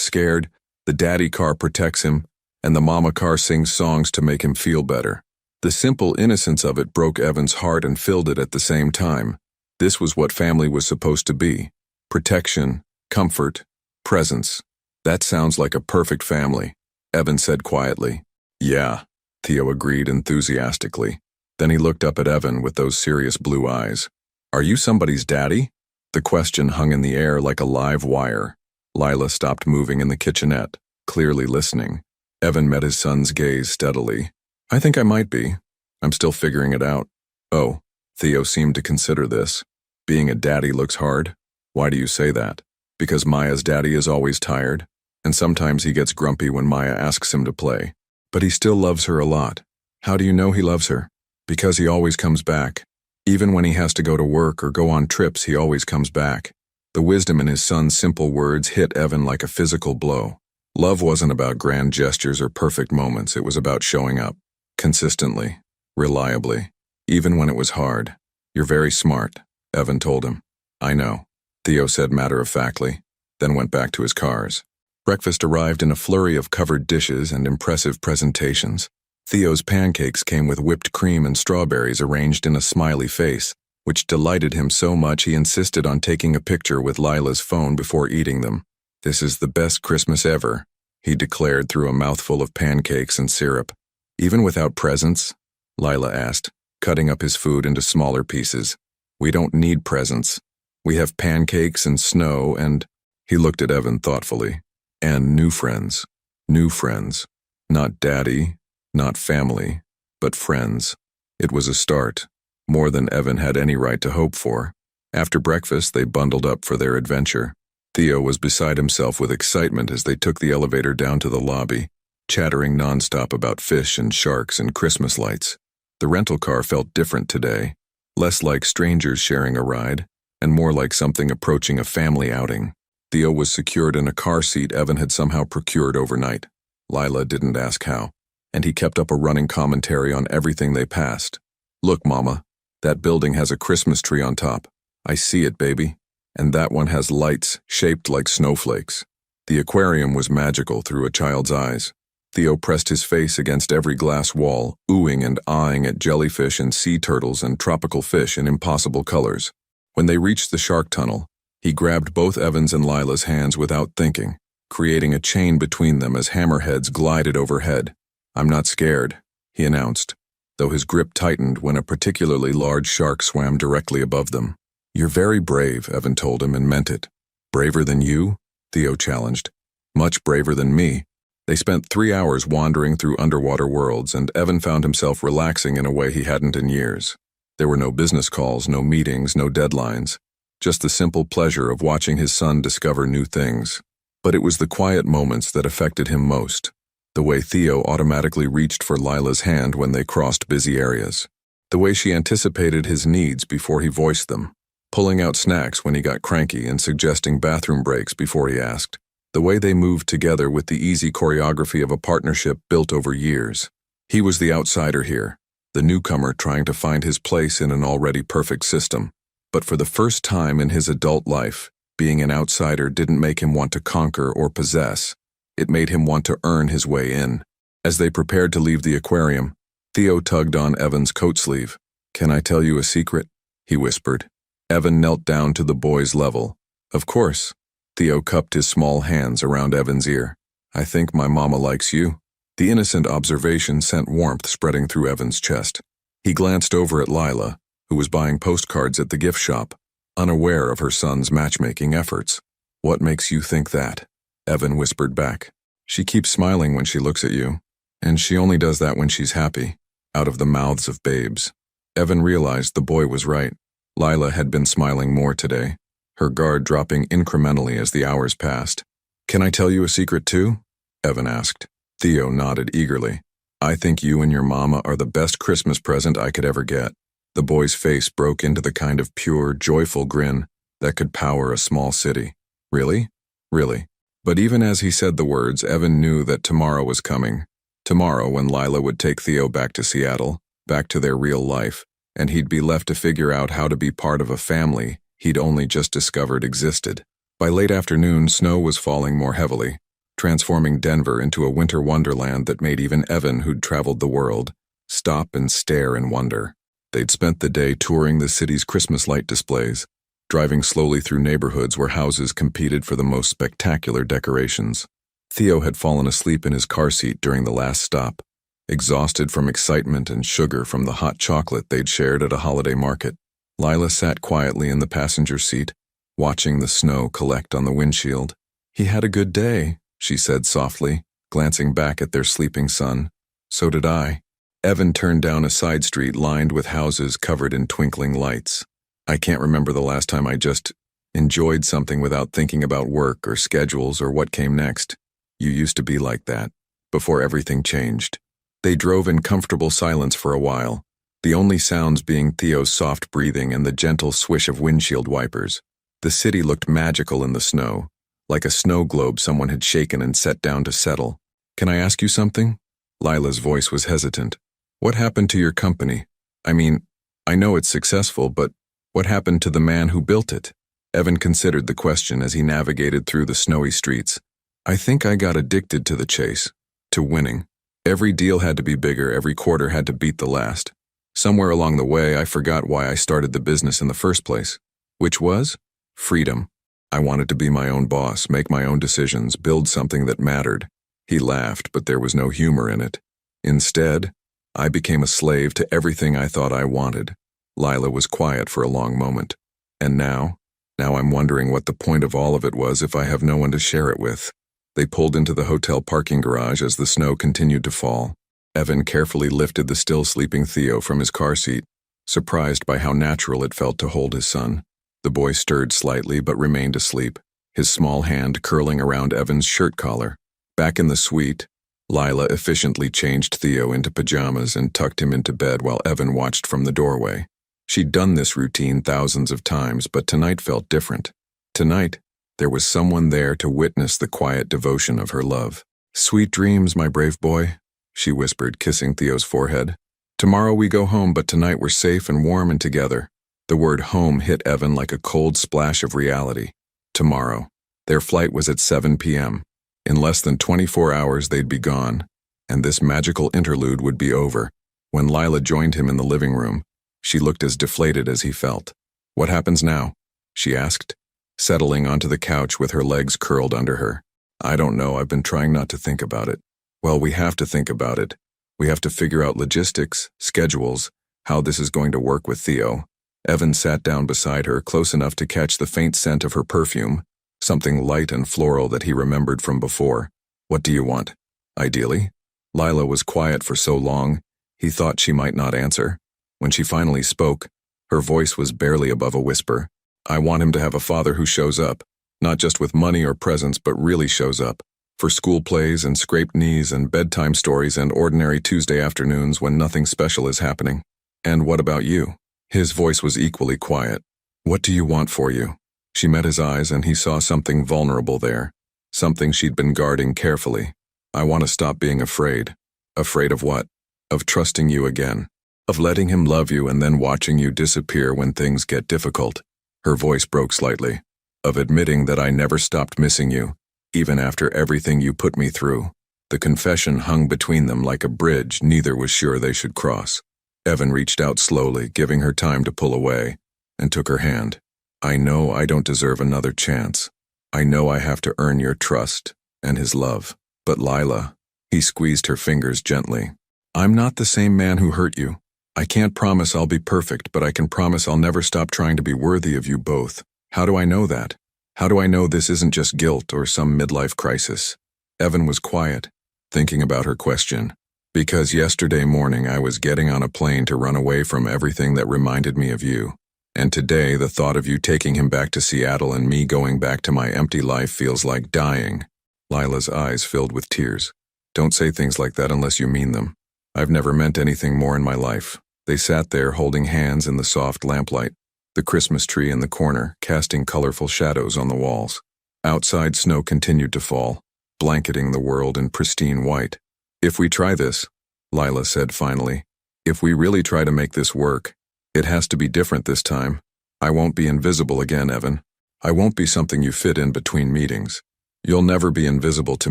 scared, the daddy car protects him, and the mama car sings songs to make him feel better." The simple innocence of it broke Evan's heart and filled it at the same time. This was what family was supposed to be. Protection, comfort, presence. "That sounds like a perfect family," Evan said quietly. "Yeah," Theo agreed enthusiastically. Then he looked up at Evan with those serious blue eyes. "Are you somebody's daddy?" The question hung in the air like a live wire. Lila stopped moving in the kitchenette, clearly listening. Evan met his son's gaze steadily. "I think I might be. I'm still figuring it out." "Oh," Theo seemed to consider this. "Being a daddy looks hard?" "Why do you say that?" "Because Maya's daddy is always tired, and sometimes he gets grumpy when Maya asks him to play. But he still loves her a lot." "How do you know he loves her?" "Because he always comes back. Even when he has to go to work or go on trips, he always comes back." The wisdom in his son's simple words hit Evan like a physical blow. Love wasn't about grand gestures or perfect moments, it was about showing up. Consistently. Reliably. Even when it was hard. "You're very smart," Evan told him. "I know," Theo said matter-of-factly, then went back to his cars. Breakfast arrived in a flurry of covered dishes and impressive presentations. Theo's pancakes came with whipped cream and strawberries arranged in a smiley face, which delighted him so much he insisted on taking a picture with Lila's phone before eating them. "This is the best Christmas ever," he declared through a mouthful of pancakes and syrup. "Even without presents?" Lila asked, cutting up his food into smaller pieces. "We don't need presents. We have pancakes and snow and..." He looked at Evan thoughtfully. And new friends. New friends. Not daddy, not family, but friends. It was a start, more than Evan had any right to hope for. After breakfast, they bundled up for their adventure. Theo was beside himself with excitement as they took the elevator down to the lobby, chattering nonstop about fish and sharks and Christmas lights. The rental car felt different today, less like strangers sharing a ride, and more like something approaching a family outing. Theo was secured in a car seat Evan had somehow procured overnight. Lila didn't ask how, and he kept up a running commentary on everything they passed. Look, Mama, that building has a Christmas tree on top. I see it, baby. And that one has lights shaped like snowflakes. The aquarium was magical through a child's eyes. Theo pressed his face against every glass wall, oohing and eyeing at jellyfish and sea turtles and tropical fish in impossible colors. When they reached the shark tunnel, he grabbed both Evan's and Lila's hands without thinking, creating a chain between them as hammerheads glided overhead. I'm not scared, he announced, though his grip tightened when a particularly large shark swam directly above them. You're very brave, Evan told him, and meant it. Braver than you? Theo challenged. Much braver than me. They spent 3 hours wandering through underwater worlds, and Evan found himself relaxing in a way he hadn't in years. There were no business calls, no meetings, no deadlines. Just the simple pleasure of watching his son discover new things. But it was the quiet moments that affected him most. The way Theo automatically reached for Lila's hand when they crossed busy areas. The way she anticipated his needs before he voiced them. Pulling out snacks when he got cranky and suggesting bathroom breaks before he asked. The way they moved together with the easy choreography of a partnership built over years. He was the outsider here, the newcomer trying to find his place in an already perfect system. But for the first time in his adult life, being an outsider didn't make him want to conquer or possess. It made him want to earn his way in. As they prepared to leave the aquarium, Theo tugged on Evan's coat sleeve. Can I tell you a secret? He whispered. Evan knelt down to the boy's level. Of course. Theo cupped his small hands around Evan's ear. I think my mama likes you. The innocent observation sent warmth spreading through Evan's chest. He glanced over at Lila, who was buying postcards at the gift shop, unaware of her son's matchmaking efforts. What makes you think that? Evan whispered back. She keeps smiling when she looks at you, and she only does that when she's happy, out of the mouths of babes. Evan realized the boy was right. Lila had been smiling more today, her guard dropping incrementally as the hours passed. Can I tell you a secret too? Evan asked. Theo nodded eagerly. I think you and your mama are the best Christmas present I could ever get. The boy's face broke into the kind of pure, joyful grin that could power a small city. Really? Really. But even as he said the words, Evan knew that tomorrow was coming. Tomorrow when Lila would take Theo back to Seattle, back to their real life, and he'd be left to figure out how to be part of a family he'd only just discovered existed. By late afternoon, snow was falling more heavily, transforming Denver into a winter wonderland that made even Evan, who'd traveled the world, stop and stare in wonder. They'd spent the day touring the city's Christmas light displays, driving slowly through neighborhoods where houses competed for the most spectacular decorations. Theo had fallen asleep in his car seat during the last stop, exhausted from excitement and sugar from the hot chocolate they'd shared at a holiday market. Lila sat quietly in the passenger seat, watching the snow collect on the windshield. He had a good day, she said softly, glancing back at their sleeping son. So did I. Evan turned down a side street lined with houses covered in twinkling lights. I can't remember the last time I just enjoyed something without thinking about work or schedules or what came next. You used to be like that, before everything changed. They drove in comfortable silence for a while, the only sounds being Theo's soft breathing and the gentle swish of windshield wipers. The city looked magical in the snow, like a snow globe someone had shaken and set down to settle. Can I ask you something? Lila's voice was hesitant. What happened to your company? I mean, I know it's successful, but what happened to the man who built it? Evan considered the question as he navigated through the snowy streets. I think I got addicted to the chase, to winning. Every deal had to be bigger, every quarter had to beat the last. Somewhere along the way, I forgot why I started the business in the first place, which was freedom. I wanted to be my own boss, make my own decisions, build something that mattered. He laughed, but there was no humor in it. Instead, I became a slave to everything I thought I wanted. Lila was quiet for a long moment. And now? Now I'm wondering what the point of all of it was if I have no one to share it with. They pulled into the hotel parking garage as the snow continued to fall. Evan carefully lifted the still sleeping Theo from his car seat, surprised by how natural it felt to hold his son. The boy stirred slightly but remained asleep, his small hand curling around Evan's shirt collar. Back in the suite, Lila efficiently changed Theo into pajamas and tucked him into bed while Evan watched from the doorway. She'd done this routine thousands of times, but tonight felt different. Tonight, there was someone there to witness the quiet devotion of her love. "Sweet dreams, my brave boy," she whispered, kissing Theo's forehead. "Tomorrow we go home, but tonight we're safe and warm and together." The word home hit Evan like a cold splash of reality. Tomorrow. Their flight was at 7 p.m. In less than 24 hours they'd be gone, and this magical interlude would be over. When Lila joined him in the living room, she looked as deflated as he felt. "What happens now?" she asked, settling onto the couch with her legs curled under her. "I don't know, I've been trying not to think about it." "Well, we have to think about it. We have to figure out logistics, schedules, how this is going to work with Theo." Evan sat down beside her, close enough to catch the faint scent of her perfume, something light and floral that he remembered from before. "What do you want? Ideally?" Lila was quiet for so long, he thought she might not answer. When she finally spoke, her voice was barely above a whisper. "I want him to have a father who shows up, not just with money or presents, but really shows up. For school plays and scraped knees and bedtime stories and ordinary Tuesday afternoons when nothing special is happening." "And what about you?" His voice was equally quiet. "What do you want for you?" She met his eyes and he saw something vulnerable there, something she'd been guarding carefully. "I want to stop being afraid." "Afraid of what?" "Of trusting you again. Of letting him love you and then watching you disappear when things get difficult." Her voice broke slightly. "Of admitting that I never stopped missing you, even after everything you put me through." The confession hung between them like a bridge neither was sure they should cross. Evan reached out slowly, giving her time to pull away, and took her hand. "I know I don't deserve another chance. I know I have to earn your trust and his love. But Lila," he squeezed her fingers gently, "I'm not the same man who hurt you. I can't promise I'll be perfect, but I can promise I'll never stop trying to be worthy of you both." "How do I know that? How do I know this isn't just guilt or some midlife crisis?" Evan was quiet, thinking about her question. "Because yesterday morning I was getting on a plane to run away from everything that reminded me of you. And today the thought of you taking him back to Seattle and me going back to my empty life feels like dying." Lila's eyes filled with tears. "Don't say things like that unless you mean them. I've never meant anything more in my life." They sat there holding hands in the soft lamplight, the Christmas tree in the corner casting colorful shadows on the walls. Outside snow continued to fall, blanketing the world in pristine white. "If we try this," Lila said finally, "if we really try to make this work, it has to be different this time. I won't be invisible again, Evan. I won't be something you fit in between meetings. You'll never be invisible to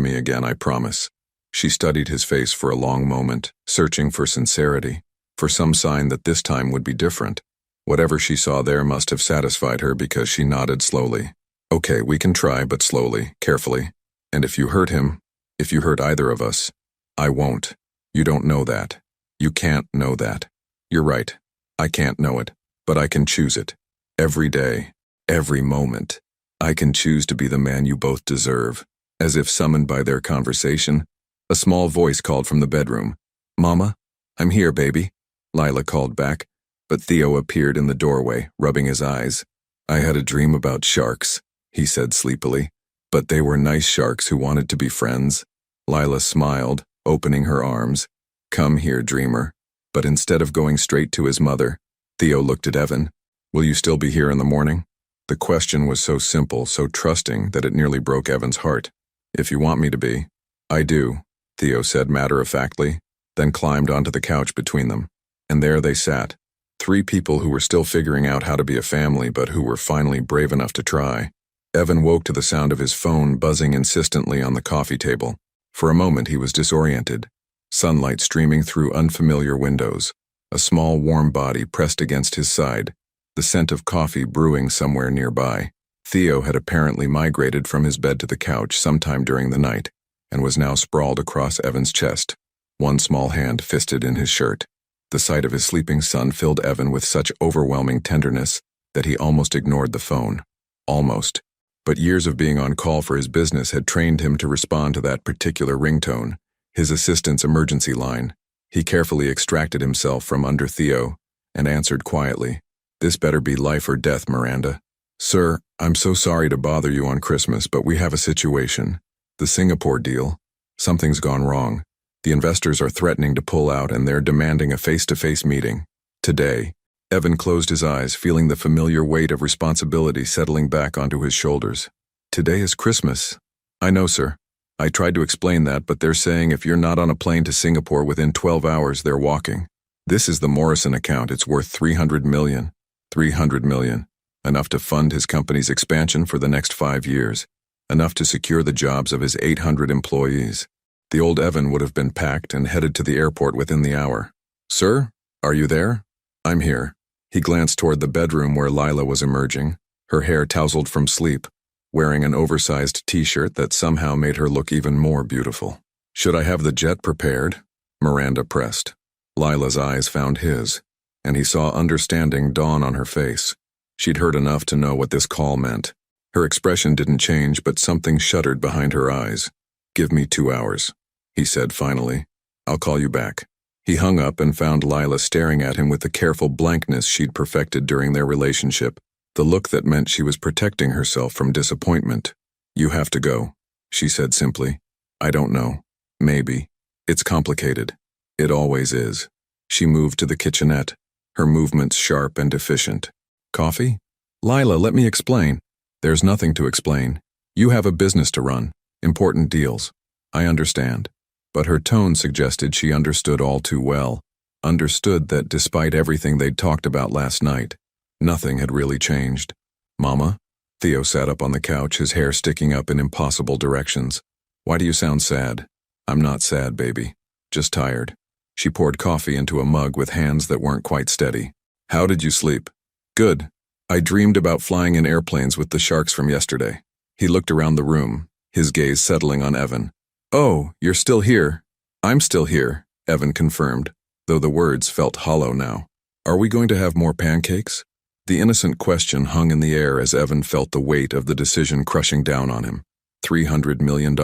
me again, I promise." She studied his face for a long moment, searching for sincerity, for some sign that this time would be different. Whatever she saw there must have satisfied her because she nodded slowly. "Okay, we can try, but slowly, carefully. And if you hurt him, if you hurt either of us, I won't. You don't know that. You can't know that. You're right. I can't know it, but I can choose it. Every day, every moment. I can choose to be the man you both deserve." As if summoned by their conversation, a small voice called from the bedroom. "Mama? I'm here, baby," Lila called back, but Theo appeared in the doorway, rubbing his eyes. "I had a dream about sharks," he said sleepily, "but they were nice sharks who wanted to be friends." Lila smiled, opening her arms. "Come here, dreamer." But instead of going straight to his mother, Theo looked at Evan. "Will you still be here in the morning?" The question was so simple, so trusting, that it nearly broke Evan's heart. "If you want me to be." "I do," Theo said matter-of-factly, then climbed onto the couch between them. And there they sat, three people who were still figuring out how to be a family but who were finally brave enough to try. Evan woke to the sound of his phone buzzing insistently on the coffee table. For a moment he was disoriented, sunlight streaming through unfamiliar windows, a small warm body pressed against his side, the scent of coffee brewing somewhere nearby. Theo had apparently migrated from his bed to the couch sometime during the night, and was now sprawled across Evan's chest, one small hand fisted in his shirt. The sight of his sleeping son filled Evan with such overwhelming tenderness that he almost ignored the phone. Almost. But years of being on call for his business had trained him to respond to that particular ringtone, his assistant's emergency line. He carefully extracted himself from under Theo and answered quietly, "This better be life or death, Miranda." "Sir, I'm so sorry to bother you on Christmas, but we have a situation. The Singapore deal. Something's gone wrong. The investors are threatening to pull out and they're demanding a face-to-face meeting. Today." Evan closed his eyes, feeling the familiar weight of responsibility settling back onto his shoulders. "Today is Christmas." "I know, sir. I tried to explain that, but they're saying if you're not on a plane to Singapore within 12 hours, they're walking. This is the Morrison account. It's worth $300 million. $300 million. Enough to fund his company's expansion for the next 5 years. Enough to secure the jobs of his 800 employees. The old Evan would have been packed and headed to the airport within the hour. "Sir, are you there?" "I'm here." He glanced toward the bedroom where Lila was emerging, her hair tousled from sleep, wearing an oversized t-shirt that somehow made her look even more beautiful. "Should I have the jet prepared?" Miranda pressed. Lila's eyes found his, and he saw understanding dawn on her face. She'd heard enough to know what this call meant. Her expression didn't change, but something shuddered behind her eyes. "Give me 2 hours," he said finally. "I'll call you back." He hung up and found Lila staring at him with the careful blankness she'd perfected during their relationship, the look that meant she was protecting herself from disappointment. "You have to go," she said simply. "I don't know. Maybe. It's complicated. It always is." She moved to the kitchenette, her movements sharp and efficient. "Coffee?" "Lila, let me explain." "There's nothing to explain. You have a business to run. Important deals. I understand." But her tone suggested she understood all too well, understood that despite everything they'd talked about last night, nothing had really changed. "Mama?" Theo sat up on the couch, his hair sticking up in impossible directions. "Why do you sound sad?" "I'm not sad, baby. Just tired." She poured coffee into a mug with hands that weren't quite steady. "How did you sleep?" "Good. I dreamed about flying in airplanes with the sharks from yesterday." He looked around the room, his gaze settling on Evan. "Oh, you're still here." "I'm still here," Evan confirmed, though the words felt hollow now. "Are we going to have more pancakes?" The innocent question hung in the air as Evan felt the weight of the decision crushing down on him. $300 million,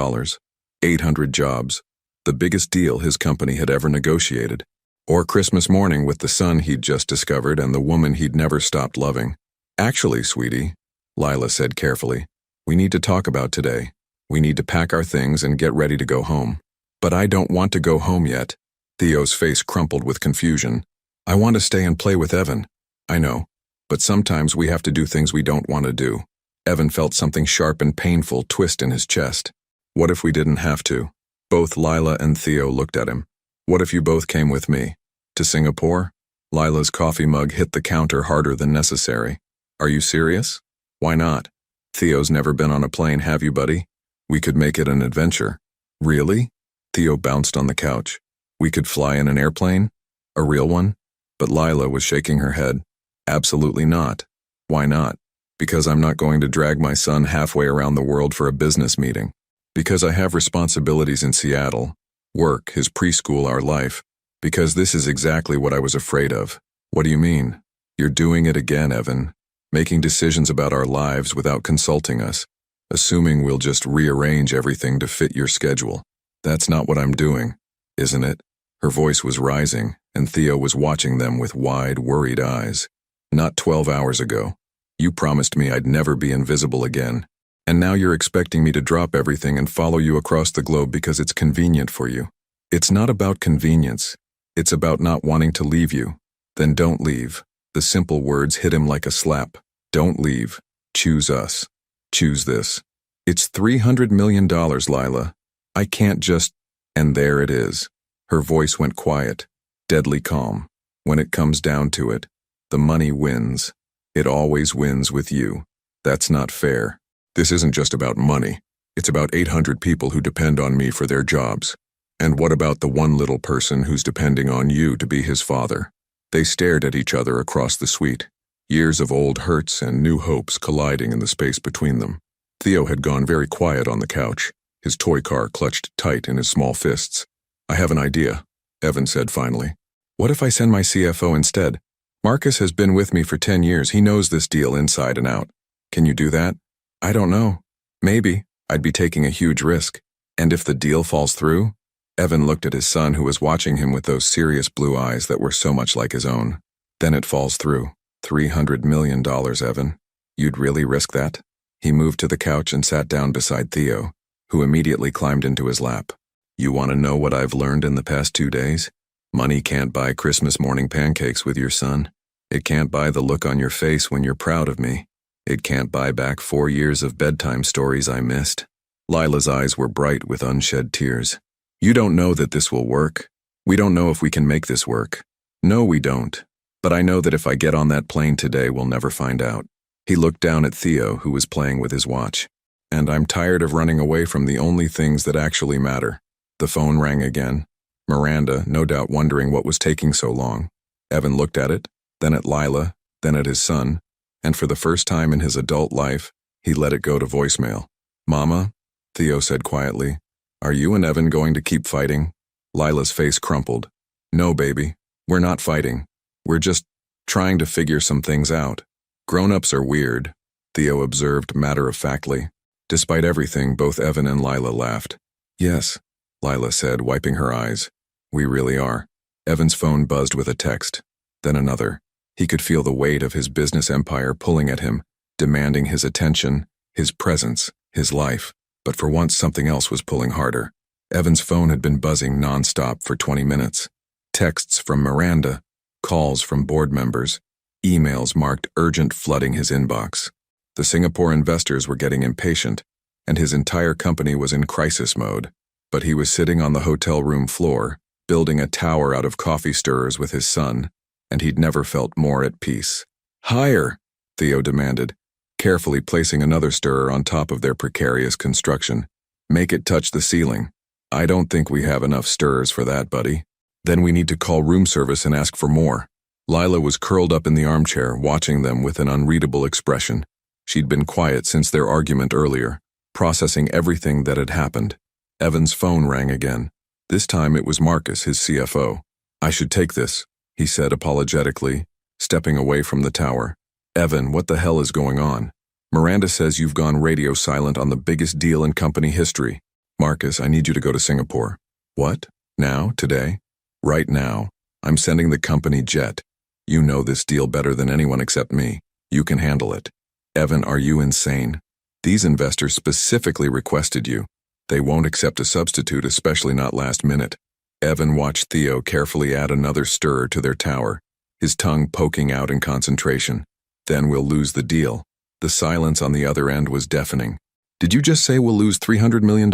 800 jobs, the biggest deal his company had ever negotiated. Or Christmas morning with the son he'd just discovered and the woman he'd never stopped loving. "Actually, sweetie," Lila said carefully, "we need to talk about today. We need to pack our things and get ready to go home." "But I don't want to go home yet." Theo's face crumpled with confusion. "I want to stay and play with Evan." "I know, but sometimes we have to do things we don't want to do." Evan felt something sharp and painful twist in his chest. "What if we didn't have to?" Both Lila and Theo looked at him. "What if you both came with me?" "To Singapore?" Lila's coffee mug hit the counter harder than necessary. "Are you serious?" "Why not? Theo's never been on a plane, have you, buddy? We could make it an adventure." "Really?" Theo bounced on the couch. "We could fly in an airplane? A real one?" But Lila was shaking her head. "Absolutely not." "Why not?" "Because I'm not going to drag my son halfway around the world for a business meeting. Because I have responsibilities in Seattle. Work, his preschool, our life. Because this is exactly what I was afraid of." "What do you mean?" "You're doing it again, Evan. Making decisions about our lives without consulting us. Assuming we'll just rearrange everything to fit your schedule. That's not what I'm doing, isn't it?" Her voice was rising, and Theo was watching them with wide, worried eyes. "Not 12 hours ago. You promised me I'd never be invisible again. And now you're expecting me to drop everything and follow you across the globe because it's convenient for you. It's not about convenience. It's about not wanting to leave you. Then don't leave." The simple words hit him like a slap. "Don't leave. Choose us. Choose this. It's $300 million, Lila. I can't just—" And there it is. Her voice went quiet, deadly calm. "When it comes down to it, the money wins. It always wins with you. That's not fair. This isn't just about money. It's about 800 people who depend on me for their jobs. And what about the one little person who's depending on you to be his father?" They stared at each other across the suite, years of old hurts and new hopes colliding in the space between them. Theo had gone very quiet on the couch, his toy car clutched tight in his small fists. "I have an idea," Evan said finally. "What if I send my CFO instead? Marcus has been with me for 10 years. He knows this deal inside and out. Can you do that? I don't know. Maybe. I'd be taking a huge risk. And if the deal falls through? Evan looked at his son, who was watching him with those serious blue eyes that were so much like his own. Then it falls through. $300 million, Evan. You'd really risk that? He moved to the couch and sat down beside Theo, who immediately climbed into his lap. You want to know what I've learned in the past 2 days? Money can't buy Christmas morning pancakes with your son. It can't buy the look on your face when you're proud of me. It can't buy back 4 years of bedtime stories I missed. Lila's eyes were bright with unshed tears. You don't know that this will work. We don't know if we can make this work. No, we don't. But I know that if I get on that plane today, we'll never find out. He looked down at Theo, who was playing with his watch. And I'm tired of running away from the only things that actually matter. The phone rang again. Miranda, no doubt wondering what was taking so long. Evan looked at it, then at Lila, then at his son, and for the first time in his adult life, he let it go to voicemail. Mama, Theo said quietly, are you and Evan going to keep fighting? Lila's face crumpled. No, baby, we're not fighting. We're just trying to figure some things out. Grown-ups are weird, Theo observed matter-of-factly. Despite everything, both Evan and Lila laughed. Yes, Lila said, wiping her eyes. We really are. Evan's phone buzzed with a text, then another. He could feel the weight of his business empire pulling at him, demanding his attention, his presence, his life. But for once, something else was pulling harder. Evan's phone had been buzzing non-stop for 20 minutes. Texts from Miranda, calls from board members, emails marked urgent flooding his inbox. The Singapore investors were getting impatient, and his entire company was in crisis mode. But he was sitting on the hotel room floor, building a tower out of coffee stirrers with his son, and he'd never felt more at peace. Higher, Theo demanded, carefully placing another stirrer on top of their precarious construction. Make it touch the ceiling. I don't think we have enough stirrers for that, buddy. Then we need to call room service and ask for more. Lila was curled up in the armchair, watching them with an unreadable expression. She'd been quiet since their argument earlier, processing everything that had happened. Evan's phone rang again. This time it was Marcus, his CFO. I should take this, he said apologetically, stepping away from the tower. Evan, what the hell is going on? Miranda says you've gone radio silent on the biggest deal in company history. Marcus, I need you to go to Singapore. What? Now? Today? Right now. I'm sending the company jet. You know this deal better than anyone except me. You can handle it. Evan, are you insane? These investors specifically requested you. They won't accept a substitute, especially not last minute. Evan watched Theo carefully add another stirrer to their tower, his tongue poking out in concentration. Then we'll lose the deal. The silence on the other end was deafening. Did you just say we'll lose $300 million?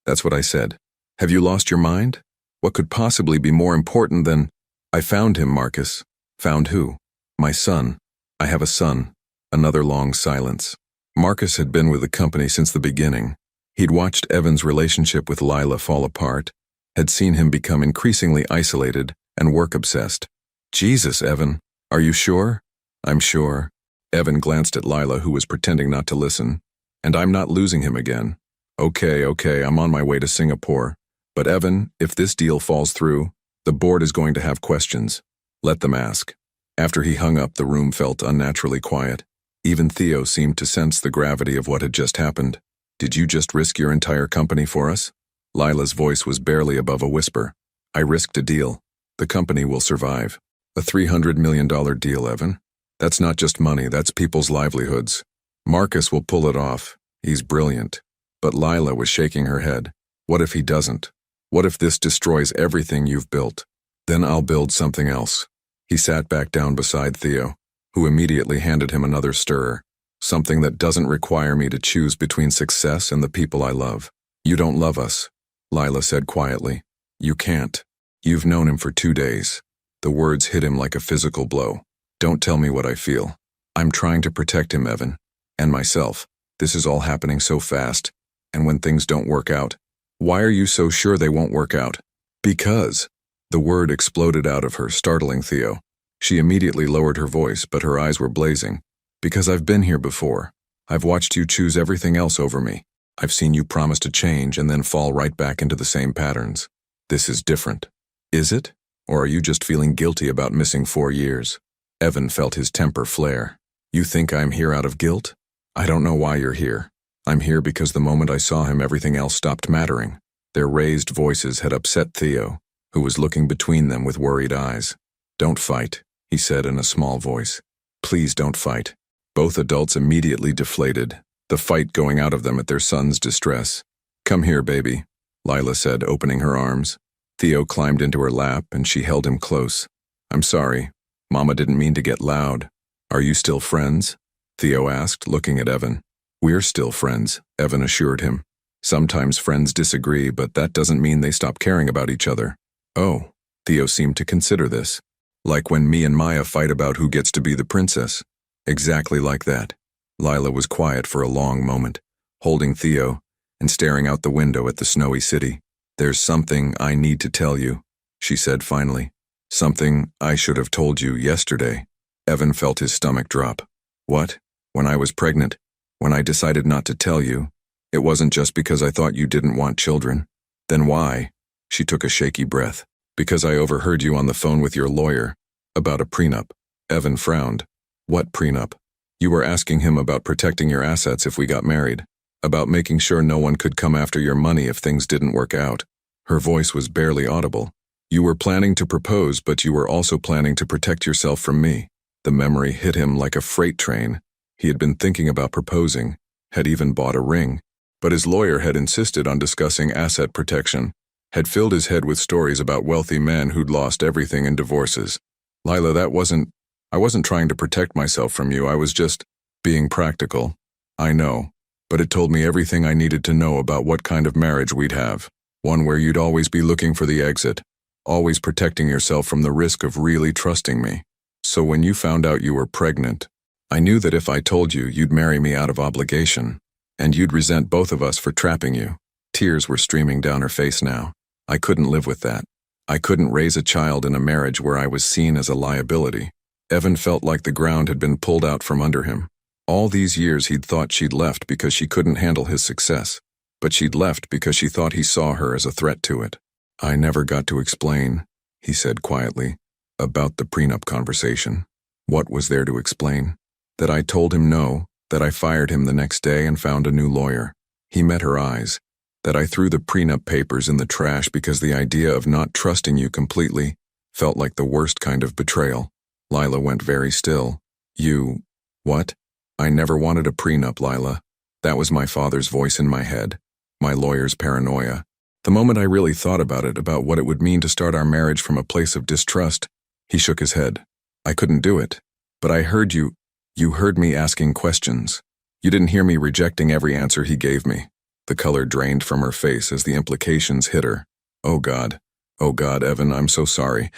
That's what I said. Have you lost your mind? What could possibly be more important than... I found him, Marcus. Found who? My son. I have a son. Another long silence. Marcus had been with the company since the beginning. He'd watched Evan's relationship with Lila fall apart, had seen him become increasingly isolated and work-obsessed. Jesus, Evan, are you sure? I'm sure. Evan glanced at Lila, who was pretending not to listen. And I'm not losing him again. Okay, I'm on my way to Singapore. But Evan, if this deal falls through, the board is going to have questions. Let them ask. After he hung up, the room felt unnaturally quiet. Even Theo seemed to sense the gravity of what had just happened. Did you just risk your entire company for us? Lila's voice was barely above a whisper. I risked a deal. The company will survive. A $300 million deal, Evan. That's not just money, that's people's livelihoods. Marcus will pull it off. He's brilliant. But Lila was shaking her head. What if he doesn't? What if this destroys everything you've built? Then I'll build something else. He sat back down beside Theo, who immediately handed him another stirrer. Something that doesn't require me to choose between success and the people I love. You don't love us, Lila said quietly. You can't. You've known him for 2 days. The words hit him like a physical blow. Don't tell me what I feel. I'm trying to protect him, Evan. And myself. This is all happening so fast. And when things don't work out, why are you so sure they won't work out? Because. The word exploded out of her, startling Theo. She immediately lowered her voice, but her eyes were blazing. Because I've been here before. I've watched you choose everything else over me. I've seen you promise to change and then fall right back into the same patterns. This is different. Is it? Or are you just feeling guilty about missing 4 years? Evan felt his temper flare. You think I'm here out of guilt? I don't know why you're here. I'm here because the moment I saw him, everything else stopped mattering. Their raised voices had upset Theo, who was looking between them with worried eyes. Don't fight, he said in a small voice. Please don't fight. Both adults immediately deflated, the fight going out of them at their son's distress. Come here, baby, Lila said, opening her arms. Theo climbed into her lap and she held him close. I'm sorry. Mama didn't mean to get loud. Are you still friends? Theo asked, looking at Evan. We're still friends, Evan assured him. Sometimes friends disagree, but that doesn't mean they stop caring about each other. Oh, Theo seemed to consider this. Like when me and Maya fight about who gets to be the princess. Exactly like that. Lila was quiet for a long moment, holding Theo and staring out the window at the snowy city. There's something I need to tell you, she said finally. Something I should have told you yesterday. Evan felt his stomach drop. What? When I was pregnant? When I decided not to tell you? It wasn't just because I thought you didn't want children. Then why? She took a shaky breath. Because I overheard you on the phone with your lawyer. About a prenup. Evan frowned. What prenup? You were asking him about protecting your assets if we got married. About making sure no one could come after your money if things didn't work out. Her voice was barely audible. You were planning to propose, but you were also planning to protect yourself from me. The memory hit him like a freight train. He had been thinking about proposing, had even bought a ring. But his lawyer had insisted on discussing asset protection, had filled his head with stories about wealthy men who'd lost everything in divorces. Lila, I wasn't trying to protect myself from you, I was just being practical. I know, but it told me everything I needed to know about what kind of marriage we'd have. One where you'd always be looking for the exit, always protecting yourself from the risk of really trusting me. So when you found out you were pregnant, I knew that if I told you, you'd marry me out of obligation, and you'd resent both of us for trapping you. Tears were streaming down her face now. I couldn't live with that. I couldn't raise a child in a marriage where I was seen as a liability. Evan felt like the ground had been pulled out from under him. All these years he'd thought she'd left because she couldn't handle his success, but she'd left because she thought he saw her as a threat to it. I never got to explain, he said quietly, about the prenup conversation. What was there to explain? That I told him no, that I fired him the next day and found a new lawyer. He met her eyes. That I threw the prenup papers in the trash because the idea of not trusting you completely felt like the worst kind of betrayal. Lila went very still. You... what? I never wanted a prenup, Lila. That was my father's voice in my head. My lawyer's paranoia. The moment I really thought about it, about what it would mean to start our marriage from a place of distrust, he shook his head. I couldn't do it. But I heard you. You heard me asking questions. You didn't hear me rejecting every answer he gave me. The color drained from her face as the implications hit her. Oh God, Evan, I'm so sorry.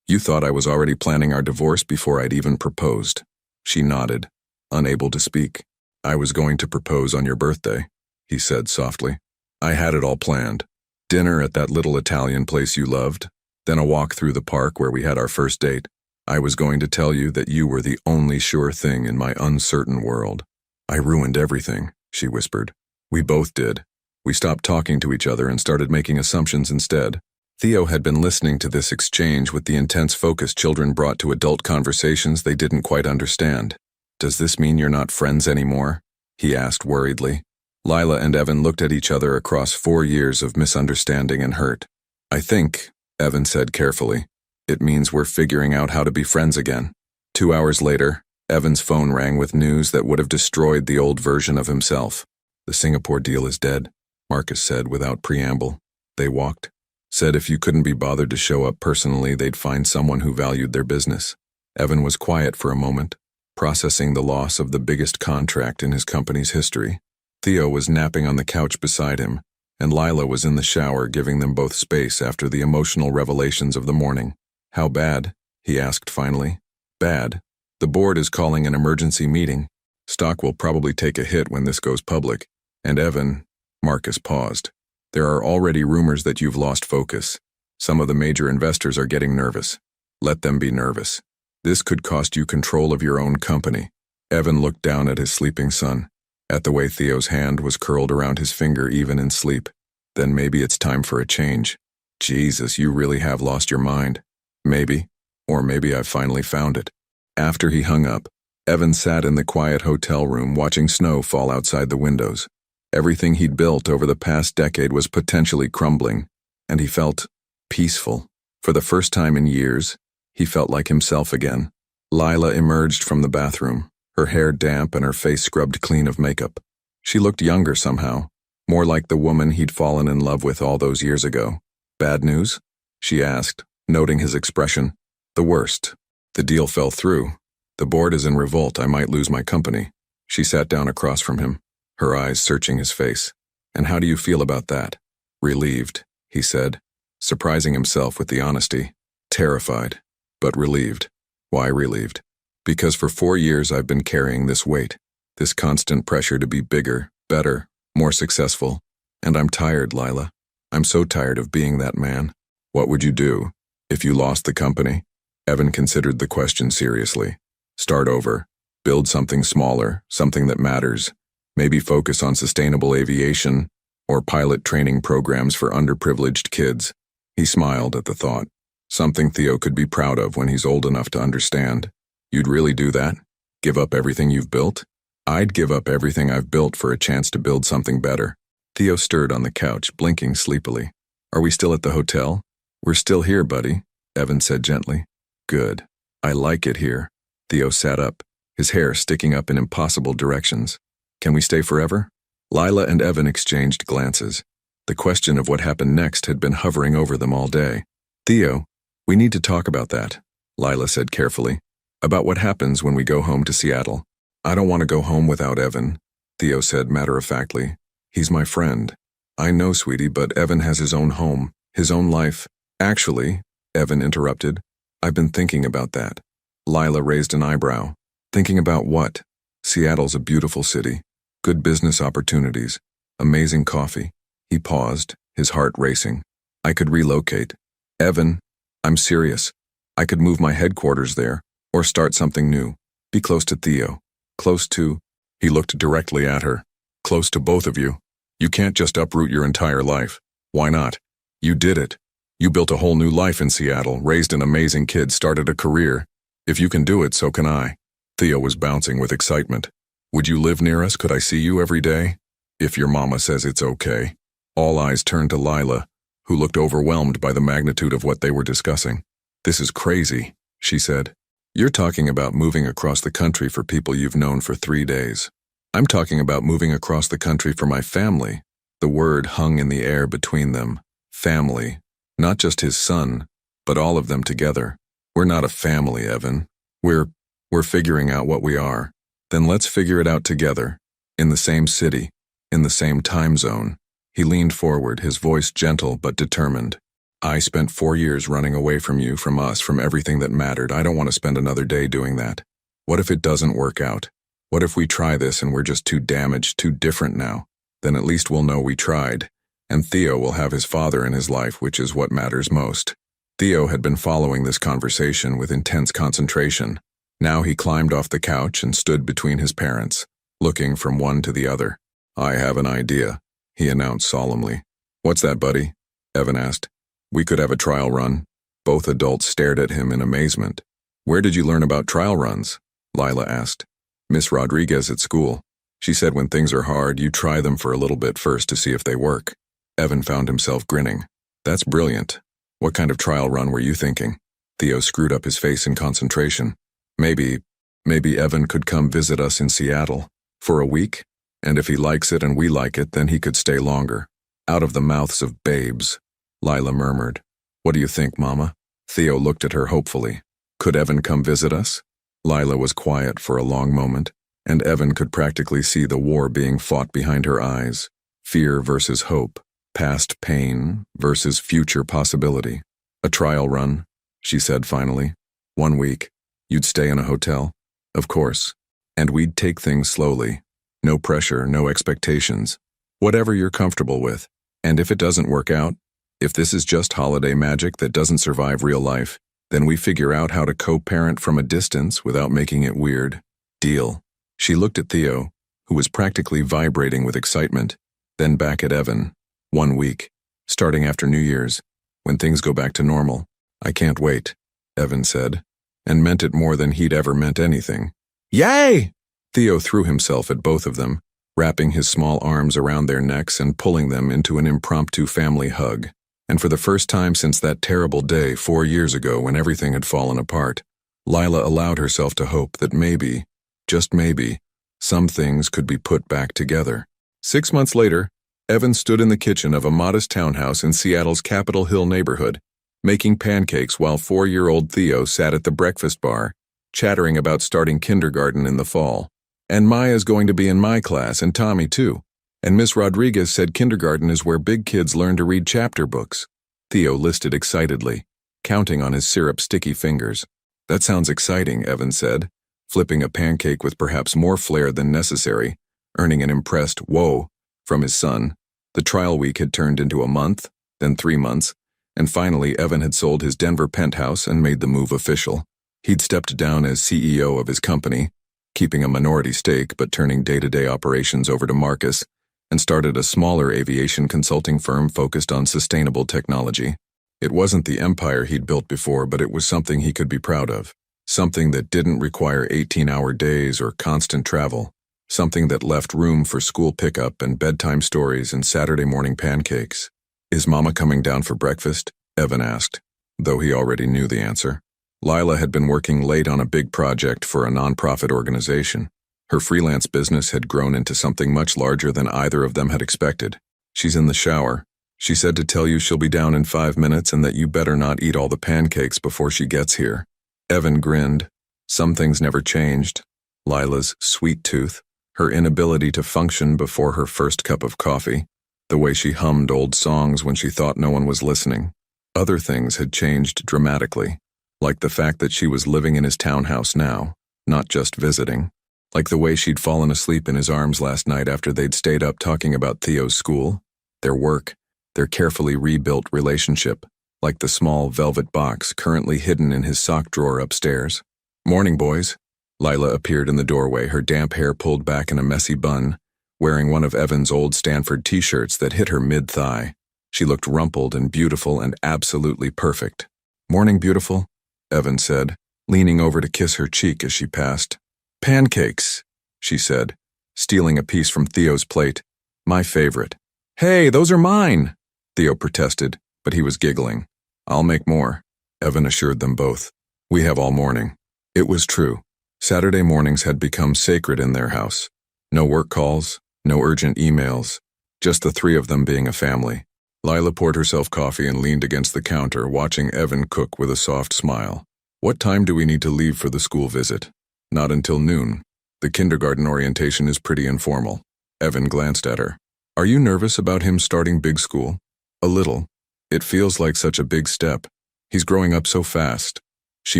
You thought I was already planning our divorce before I'd even proposed. She nodded, unable to speak. I was going to propose on your birthday, he said softly. I had it all planned. Dinner at that little Italian place you loved, then a walk through the park where we had our first date. I was going to tell you that you were the only sure thing in my uncertain world. I ruined everything, she whispered. We both did. We stopped talking to each other and started making assumptions instead. Theo had been listening to this exchange with the intense focus children brought to adult conversations they didn't quite understand. Does this mean you're not friends anymore? He asked worriedly. Lila and Evan looked at each other across 4 years of misunderstanding and hurt. I think, Evan said carefully, it means we're figuring out how to be friends again. 2 hours later, Evan's phone rang with news that would have destroyed the old version of himself. The Singapore deal is dead, Marcus said without preamble. They walked. Said if you couldn't be bothered to show up personally, they'd find someone who valued their business. Evan was quiet for a moment, processing the loss of the biggest contract in his company's history. Theo was napping on the couch beside him, and Lila was in the shower giving them both space after the emotional revelations of the morning. How bad? He asked finally. Bad. The board is calling an emergency meeting. Stock will probably take a hit when this goes public. And Evan, Marcus paused. There are already rumors that you've lost focus. Some of the major investors are getting nervous. Let them be nervous. This could cost you control of your own company. Evan looked down at his sleeping son, at the way Theo's hand was curled around his finger even in sleep. Then maybe it's time for a change. Jesus, you really have lost your mind. Maybe, or maybe I've finally found it. After he hung up, Evan sat in the quiet hotel room watching snow fall outside the windows. Everything he'd built over the past decade was potentially crumbling, and he felt peaceful. For the first time in years, he felt like himself again. Lila emerged from the bathroom, her hair damp and her face scrubbed clean of makeup. She looked younger somehow, more like the woman he'd fallen in love with all those years ago. "Bad news?" she asked, noting his expression. "The worst. The deal fell through. The board is in revolt. I might lose my company." She sat down across from him, her eyes searching his face. "And how do you feel about that?" "Relieved," he said, surprising himself with the honesty. "Terrified, but relieved." "Why relieved?" "Because for 4 years I've been carrying this weight, this constant pressure to be bigger, better, more successful. And I'm tired, Lila. I'm so tired of being that man." "What would you do if you lost the company?" Evan considered the question seriously. "Start over. Build something smaller, something that matters. Maybe focus on sustainable aviation or pilot training programs for underprivileged kids." He smiled at the thought. Something Theo could be proud of when he's old enough to understand. "You'd really do that? Give up everything you've built?" "I'd give up everything I've built for a chance to build something better." Theo stirred on the couch, blinking sleepily. "Are we still at the hotel?" "We're still here, buddy," Evan said gently. "Good. I like it here." Theo sat up, his hair sticking up in impossible directions. "Can we stay forever?" Lila and Evan exchanged glances. The question of what happened next had been hovering over them all day. "Theo, we need to talk about that," Lila said carefully. "About what happens when we go home to Seattle." "I don't want to go home without Evan," Theo said matter-of-factly. "He's my friend." "I know, sweetie, but Evan has his own home, his own life." "Actually," Evan interrupted, "I've been thinking about that." Lila raised an eyebrow. "Thinking about what?" "Seattle's a beautiful city. Good business opportunities. Amazing coffee." He paused, his heart racing. "I could relocate." "Evan, I'm serious. I could move my headquarters there, or start something new. Be close to Theo." "Close to?" He looked directly at her. "Close to both of you. You can't just uproot your entire life." "Why not? You did it. You built a whole new life in Seattle, raised an amazing kid, started a career. If you can do it, so can I." Theo was bouncing with excitement. "Would you live near us? Could I see you every day?" "If your mama says it's okay." All eyes turned to Lila, who looked overwhelmed by the magnitude of what they were discussing. "This is crazy," she said. "You're talking about moving across the country for people you've known for 3 days. I'm talking about moving across the country for my family." The word hung in the air between them. Family. Not just his son, but all of them together. "We're not a family, Evan. We're figuring out what we are." "Then let's figure it out together. In the same city. In the same time zone." He leaned forward, his voice gentle but determined. "I spent 4 years running away from you, from us, from everything that mattered. I don't want to spend another day doing that. What if it doesn't work out? What if we try this and we're just too damaged, too different now? Then at least we'll know we tried. And Theo will have his father in his life, which is what matters most." Theo had been following this conversation with intense concentration. Now he climbed off the couch and stood between his parents, looking from one to the other. "I have an idea," he announced solemnly. "What's that, buddy?" Evan asked. "We could have a trial run." Both adults stared at him in amazement. "Where did you learn about trial runs?" Lila asked. "Miss Rodriguez at school. She said when things are hard, you try them for a little bit first to see if they work." Evan found himself grinning. "That's brilliant. What kind of trial run were you thinking?" Theo screwed up his face in concentration. Maybe Evan could come visit us in Seattle for a week, and if he likes it and we like it, then he could stay longer." "Out of the mouths of babes," Lila murmured. "What do you think, Mama?" Theo looked at her hopefully. "Could Evan come visit us?" Lila was quiet for a long moment, and Evan could practically see the war being fought behind her eyes. Fear versus hope. Past pain versus future possibility. "A trial run," she said finally. 1 week. You'd stay in a hotel?" "Of course. And we'd take things slowly. No pressure, no expectations. Whatever you're comfortable with. And if it doesn't work out, if this is just holiday magic that doesn't survive real life, then we figure out how to co-parent from a distance without making it weird. Deal." She looked at Theo, who was practically vibrating with excitement, then back at Evan. 1 week. Starting after New Year's, when things go back to normal. "I can't wait," Evan said, and meant it more than he'd ever meant anything. Yay! Theo threw himself at both of them, wrapping his small arms around their necks and pulling them into an impromptu family hug. And for the first time since that terrible day 4 years ago when everything had fallen apart, Lila allowed herself to hope that maybe, just maybe, some things could be put back together. 6 months later, Evan stood in the kitchen of a modest townhouse in Seattle's Capitol Hill neighborhood, making pancakes while 4-year-old Theo sat at the breakfast bar, chattering about starting kindergarten in the fall. And Maya's going to be in my class, and Tommy too. And Miss Rodriguez said kindergarten is where big kids learn to read chapter books. Theo listed excitedly, counting on his syrup-sticky fingers. That sounds exciting, Evan said, flipping a pancake with perhaps more flair than necessary, earning an impressed whoa from his son. The trial week had turned into a month, then 3 months, and finally Evan had sold his Denver penthouse and made the move official. He'd stepped down as CEO of his company, keeping a minority stake but turning day-to-day operations over to Marcus, and started a smaller aviation consulting firm focused on sustainable technology. It wasn't the empire he'd built before, but it was something he could be proud of. Something that didn't require 18-hour days or constant travel. Something that left room for school pickup and bedtime stories and Saturday morning pancakes. Is Mama coming down for breakfast? Evan asked, though he already knew the answer. Lila had been working late on a big project for a nonprofit organization. Her freelance business had grown into something much larger than either of them had expected. She's in the shower. She said to tell you she'll be down in 5 minutes and that you better not eat all the pancakes before she gets here. Evan grinned. Some things never changed. Lila's sweet tooth, her inability to function before her first cup of coffee, the way she hummed old songs when she thought no one was listening. Other things had changed dramatically, like the fact that she was living in his townhouse now, not just visiting. Like the way she'd fallen asleep in his arms last night after they'd stayed up talking about Theo's school, their work, their carefully rebuilt relationship, like the small velvet box currently hidden in his sock drawer upstairs. Morning, boys. Lila appeared in the doorway, her damp hair pulled back in a messy bun, wearing one of Evan's old Stanford t-shirts that hit her mid-thigh. She looked rumpled and beautiful and absolutely perfect. Morning, beautiful, Evan said, leaning over to kiss her cheek as she passed. Pancakes, she said, stealing a piece from Theo's plate. My favorite. Hey, those are mine, Theo protested, but he was giggling. I'll make more, Evan assured them both. We have all morning. It was true. Saturday mornings had become sacred in their house. No work calls, no urgent emails, just the three of them being a family. Lila poured herself coffee and leaned against the counter, watching Evan cook with a soft smile. What time do we need to leave for the school visit? Not until noon. The kindergarten orientation is pretty informal. Evan glanced at her. Are you nervous about him starting big school? A little. It feels like such a big step. He's growing up so fast. She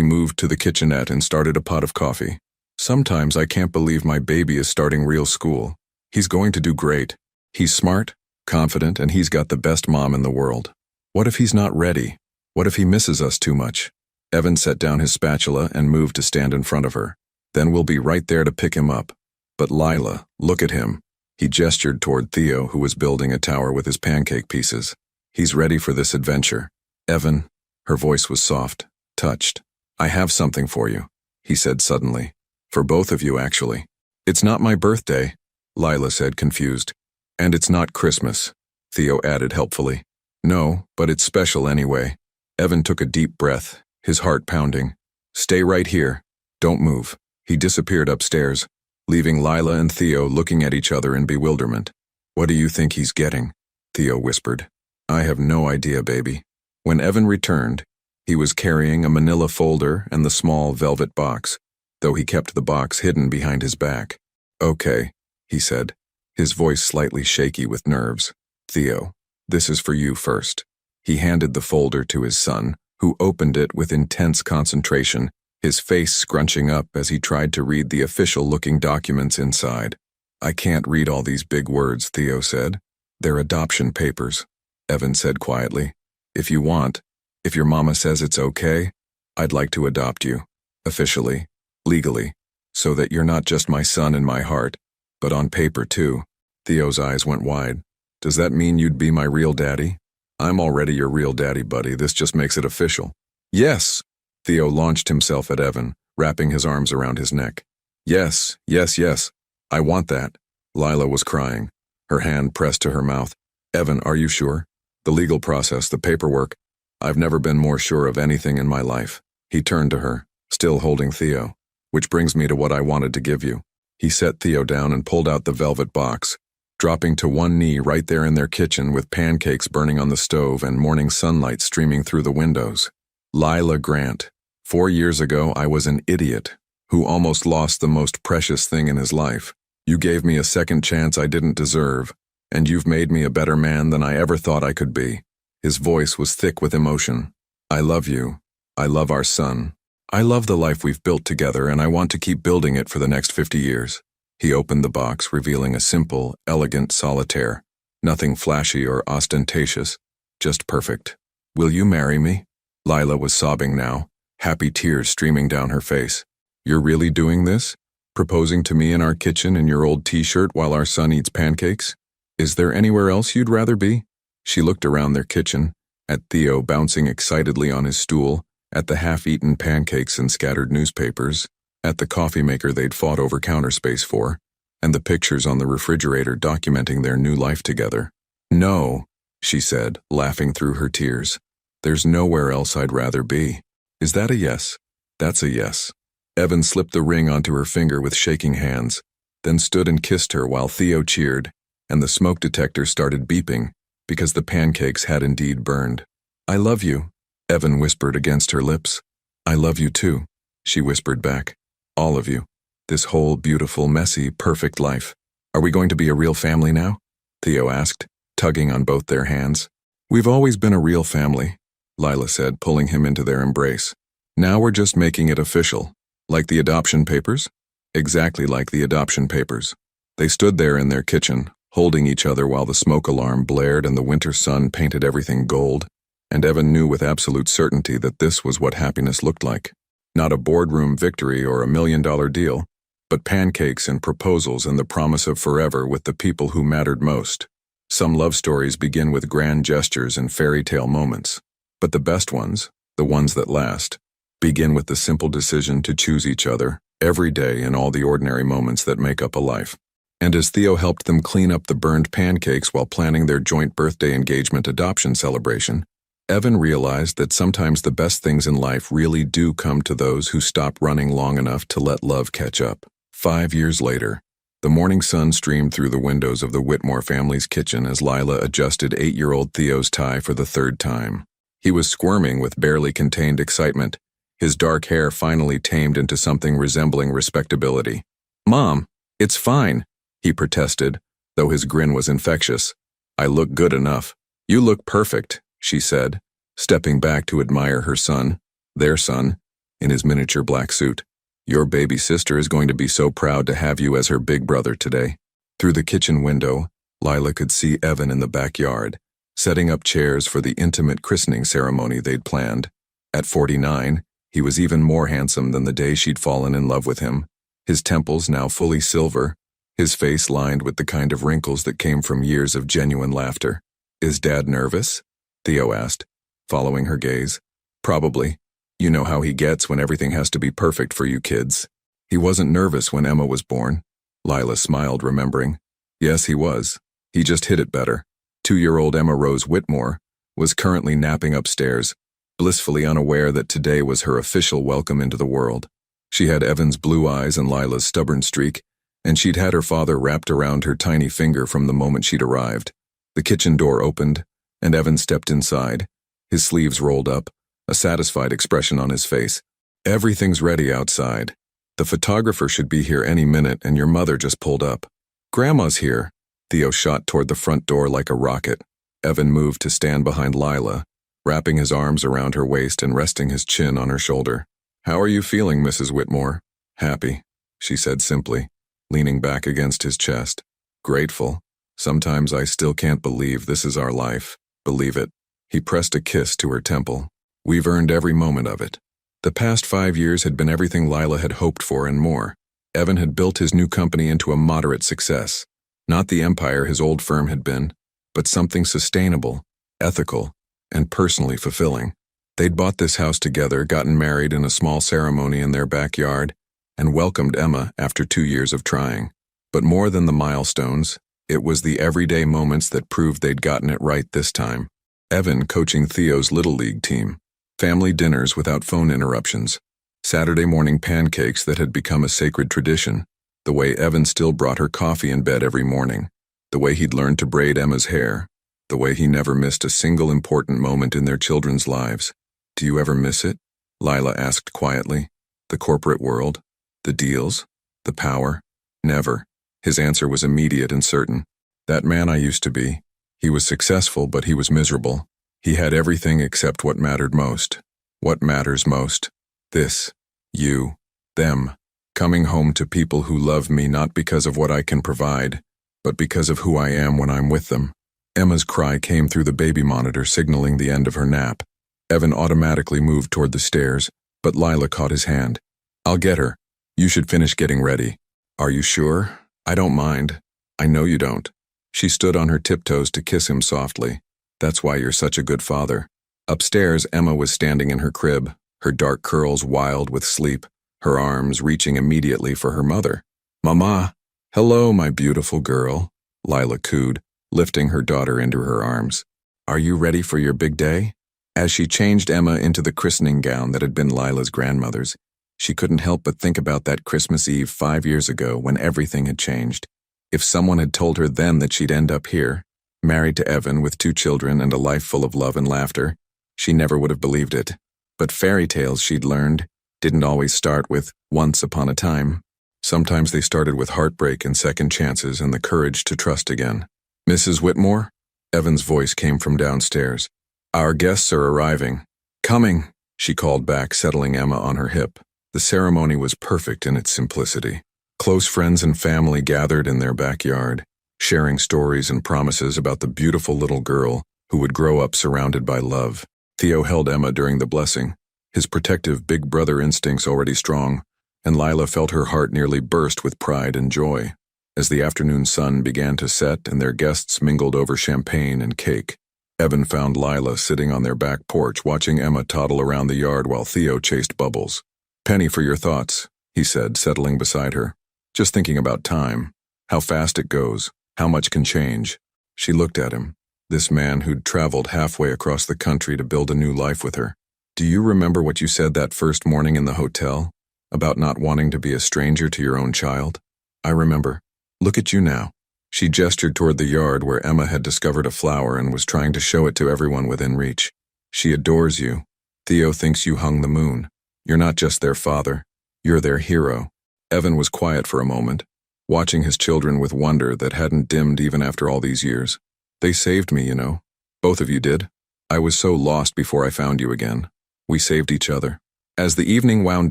moved to the kitchenette and started a pot of coffee. Sometimes I can't believe my baby is starting real school. He's going to do great. He's smart, confident, and he's got the best mom in the world. What if he's not ready? What if he misses us too much? Evan set down his spatula and moved to stand in front of her. Then we'll be right there to pick him up. But Lila, look at him. He gestured toward Theo, who was building a tower with his pancake pieces. He's ready for this adventure. Evan, her voice was soft, touched. I have something for you, he said suddenly. For both of you, actually. It's not my birthday, Lila said, confused. And it's not Christmas, Theo added helpfully. No, but it's special anyway. Evan took a deep breath, his heart pounding. Stay right here. Don't move. He disappeared upstairs, leaving Lila and Theo looking at each other in bewilderment. What do you think he's getting? Theo whispered. I have no idea, baby. When Evan returned, he was carrying a manila folder and the small velvet box, though he kept the box hidden behind his back. Okay, he said, his voice slightly shaky with nerves. Theo, this is for you first. He handed the folder to his son, who opened it with intense concentration, his face scrunching up as he tried to read the official-looking documents inside. I can't read all these big words, Theo said. They're adoption papers, Evan said quietly. If you want, if your mama says it's okay, I'd like to adopt you, officially, legally, so that you're not just my son in my heart, but on paper too. Theo's eyes went wide. Does that mean you'd be my real daddy? I'm already your real daddy, buddy. This just makes it official. Yes, Theo launched himself at Evan, wrapping his arms around his neck. Yes, yes, yes. I want that. Lila was crying, her hand pressed to her mouth. Evan, are you sure? The legal process, the paperwork. I've never been more sure of anything in my life. He turned to her, still holding Theo. Which brings me to what I wanted to give you. He set Theo down and pulled out the velvet box, dropping to one knee right there in their kitchen with pancakes burning on the stove and morning sunlight streaming through the windows. Lila Grant. 4 years ago, I was an idiot who almost lost the most precious thing in his life. You gave me a second chance I didn't deserve, and you've made me a better man than I ever thought I could be. His voice was thick with emotion. I love you. I love our son. I love the life we've built together, and I want to keep building it for the next 50 years. He opened the box, revealing a simple, elegant solitaire. Nothing flashy or ostentatious, just perfect. Will you marry me? Lila was sobbing now, happy tears streaming down her face. You're really doing this? Proposing to me in our kitchen in your old t-shirt while our son eats pancakes? Is there anywhere else you'd rather be? She looked around their kitchen, at Theo bouncing excitedly on his stool, at the half-eaten pancakes and scattered newspapers, at the coffee maker they'd fought over counter space for, and the pictures on the refrigerator documenting their new life together. No, she said, laughing through her tears. There's nowhere else I'd rather be. Is that a yes? That's a yes. Evan slipped the ring onto her finger with shaking hands, then stood and kissed her while Theo cheered, and the smoke detector started beeping, because the pancakes had indeed burned. I love you, Evan whispered against her lips. I love you too, she whispered back. All of you. This whole beautiful, messy, perfect life. Are we going to be a real family now? Theo asked, tugging on both their hands. We've always been a real family, Lila said, pulling him into their embrace. Now we're just making it official. Like the adoption papers? Exactly like the adoption papers. They stood there in their kitchen, holding each other while the smoke alarm blared and the winter sun painted everything gold, and Evan knew with absolute certainty that this was what happiness looked like. Not a boardroom victory or $1 million deal, but pancakes and proposals and the promise of forever with the people who mattered most. Some love stories begin with grand gestures and fairy tale moments, but the best ones, the ones that last, begin with the simple decision to choose each other every day in all the ordinary moments that make up a life. And as Theo helped them clean up the burned pancakes while planning their joint birthday engagement adoption celebration, Evan realized that sometimes the best things in life really do come to those who stop running long enough to let love catch up. 5 years later, the morning sun streamed through the windows of the Whitmore family's kitchen as Lila adjusted 8-year-old Theo's tie for the 3rd time. He was squirming with barely contained excitement, his dark hair finally tamed into something resembling respectability. Mom, it's fine, he protested, though his grin was infectious. I look good enough. You look perfect, she said, stepping back to admire her son, their son, in his miniature black suit. Your baby sister is going to be so proud to have you as her big brother today. Through the kitchen window, Lila could see Evan in the backyard, setting up chairs for the intimate christening ceremony they'd planned. At 49, he was even more handsome than the day she'd fallen in love with him, his temples now fully silver, his face lined with the kind of wrinkles that came from years of genuine laughter. Is Dad nervous? Theo asked, following her gaze. Probably. You know how he gets when everything has to be perfect for you kids. He wasn't nervous when Emma was born. Lila smiled, remembering. Yes, he was. He just hid it better. 2-year-old Emma Rose Whitmore was currently napping upstairs, blissfully unaware that today was her official welcome into the world. She had Evan's blue eyes and Lila's stubborn streak, and she'd had her father wrapped around her tiny finger from the moment she'd arrived. The kitchen door opened, and Evan stepped inside, his sleeves rolled up, a satisfied expression on his face. Everything's ready outside. The photographer should be here any minute, and your mother just pulled up. Grandma's here. Theo shot toward the front door like a rocket. Evan moved to stand behind Lila, wrapping his arms around her waist and resting his chin on her shoulder. How are you feeling, Mrs. Whitmore? Happy, she said simply, leaning back against his chest. Grateful. Sometimes I still can't believe this is our life. Believe it. He pressed a kiss to her temple. We've earned every moment of it. The past 5 years had been everything Lila had hoped for and more. Evan had built his new company into a moderate success. Not the empire his old firm had been, but something sustainable, ethical, and personally fulfilling. They'd bought this house together, gotten married in a small ceremony in their backyard, and welcomed Emma after 2 years of trying. But more than the milestones, it was the everyday moments that proved they'd gotten it right this time. Evan coaching Theo's Little League team. Family dinners without phone interruptions. Saturday morning pancakes that had become a sacred tradition. The way Evan still brought her coffee in bed every morning. The way he'd learned to braid Emma's hair. The way he never missed a single important moment in their children's lives. Do you ever miss it? Lila asked quietly. The corporate world? The deals? The power? Never. His answer was immediate and certain. That man I used to be. He was successful, but he was miserable. He had everything except what mattered most. What matters most? This. You. Them. Coming home to people who love me not because of what I can provide, but because of who I am when I'm with them. Emma's cry came through the baby monitor, signaling the end of her nap. Evan automatically moved toward the stairs, but Lila caught his hand. I'll get her. You should finish getting ready. Are you sure? I don't mind. I know you don't. She stood on her tiptoes to kiss him softly. That's why you're such a good father. Upstairs, Emma was standing in her crib, her dark curls wild with sleep, her arms reaching immediately for her mother. Mama! Hello, my beautiful girl, Lila cooed, lifting her daughter into her arms. Are you ready for your big day? As she changed Emma into the christening gown that had been Lila's grandmother's, she couldn't help but think about that Christmas Eve 5 years ago when everything had changed. If someone had told her then that she'd end up here, married to Evan with 2 children and a life full of love and laughter, she never would have believed it. But fairy tales, she'd learned, didn't always start with once upon a time. Sometimes they started with heartbreak and second chances and the courage to trust again. Mrs. Whitmore? Evan's voice came from downstairs. Our guests are arriving. Coming, she called back, settling Emma on her hip. The ceremony was perfect in its simplicity. Close friends and family gathered in their backyard, sharing stories and promises about the beautiful little girl who would grow up surrounded by love. Theo held Emma during the blessing, his protective big brother instincts already strong, and Lila felt her heart nearly burst with pride and joy. As the afternoon sun began to set and their guests mingled over champagne and cake, Evan found Lila sitting on their back porch watching Emma toddle around the yard while Theo chased bubbles. Penny for your thoughts, he said, settling beside her. Just thinking about time, how fast it goes, how much can change. She looked at him, this man who'd traveled halfway across the country to build a new life with her. Do you remember what you said that first morning in the hotel? About not wanting to be a stranger to your own child? I remember. Look at you now. She gestured toward the yard where Emma had discovered a flower and was trying to show it to everyone within reach. She adores you. Theo thinks you hung the moon. You're not just their father. You're their hero. Evan was quiet for a moment, watching his children with wonder that hadn't dimmed even after all these years. They saved me, you know. Both of you did. I was so lost before I found you again. We saved each other. As the evening wound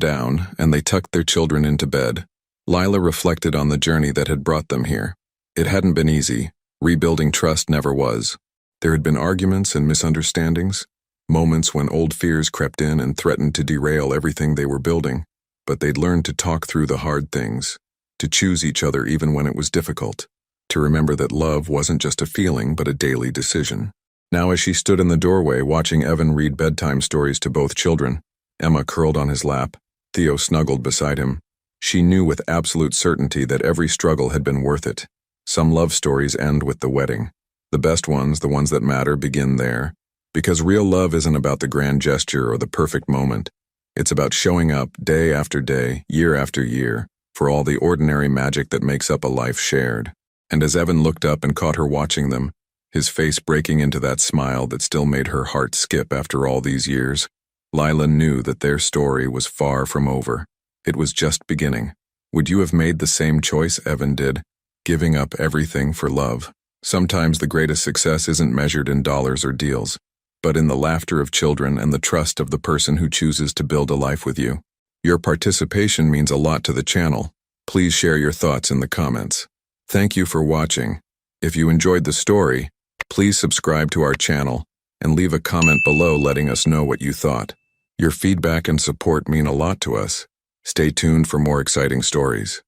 down and they tucked their children into bed, Lila reflected on the journey that had brought them here. It hadn't been easy. Rebuilding trust never was. There had been arguments and misunderstandings, moments when old fears crept in and threatened to derail everything they were building. But they'd learned to talk through the hard things, to choose each other even when it was difficult, to remember that love wasn't just a feeling but a daily decision. Now as she stood in the doorway watching Evan read bedtime stories to both children, Emma curled on his lap, Theo snuggled beside him. She knew with absolute certainty that every struggle had been worth it. Some love stories end with the wedding. The best ones, the ones that matter, begin there. Because real love isn't about the grand gesture or the perfect moment. It's about showing up day after day, year after year, for all the ordinary magic that makes up a life shared. And as Evan looked up and caught her watching them, his face breaking into that smile that still made her heart skip after all these years, Lila knew that their story was far from over. It was just beginning. Would you have made the same choice Evan did, giving up everything for love? Sometimes the greatest success isn't measured in dollars or deals, but in the laughter of children and the trust of the person who chooses to build a life with you. Your participation means a lot to the channel. Please share your thoughts in the comments. Thank you for watching. If you enjoyed the story, please subscribe to our channel and leave a comment below letting us know what you thought. Your feedback and support mean a lot to us. Stay tuned for more exciting stories.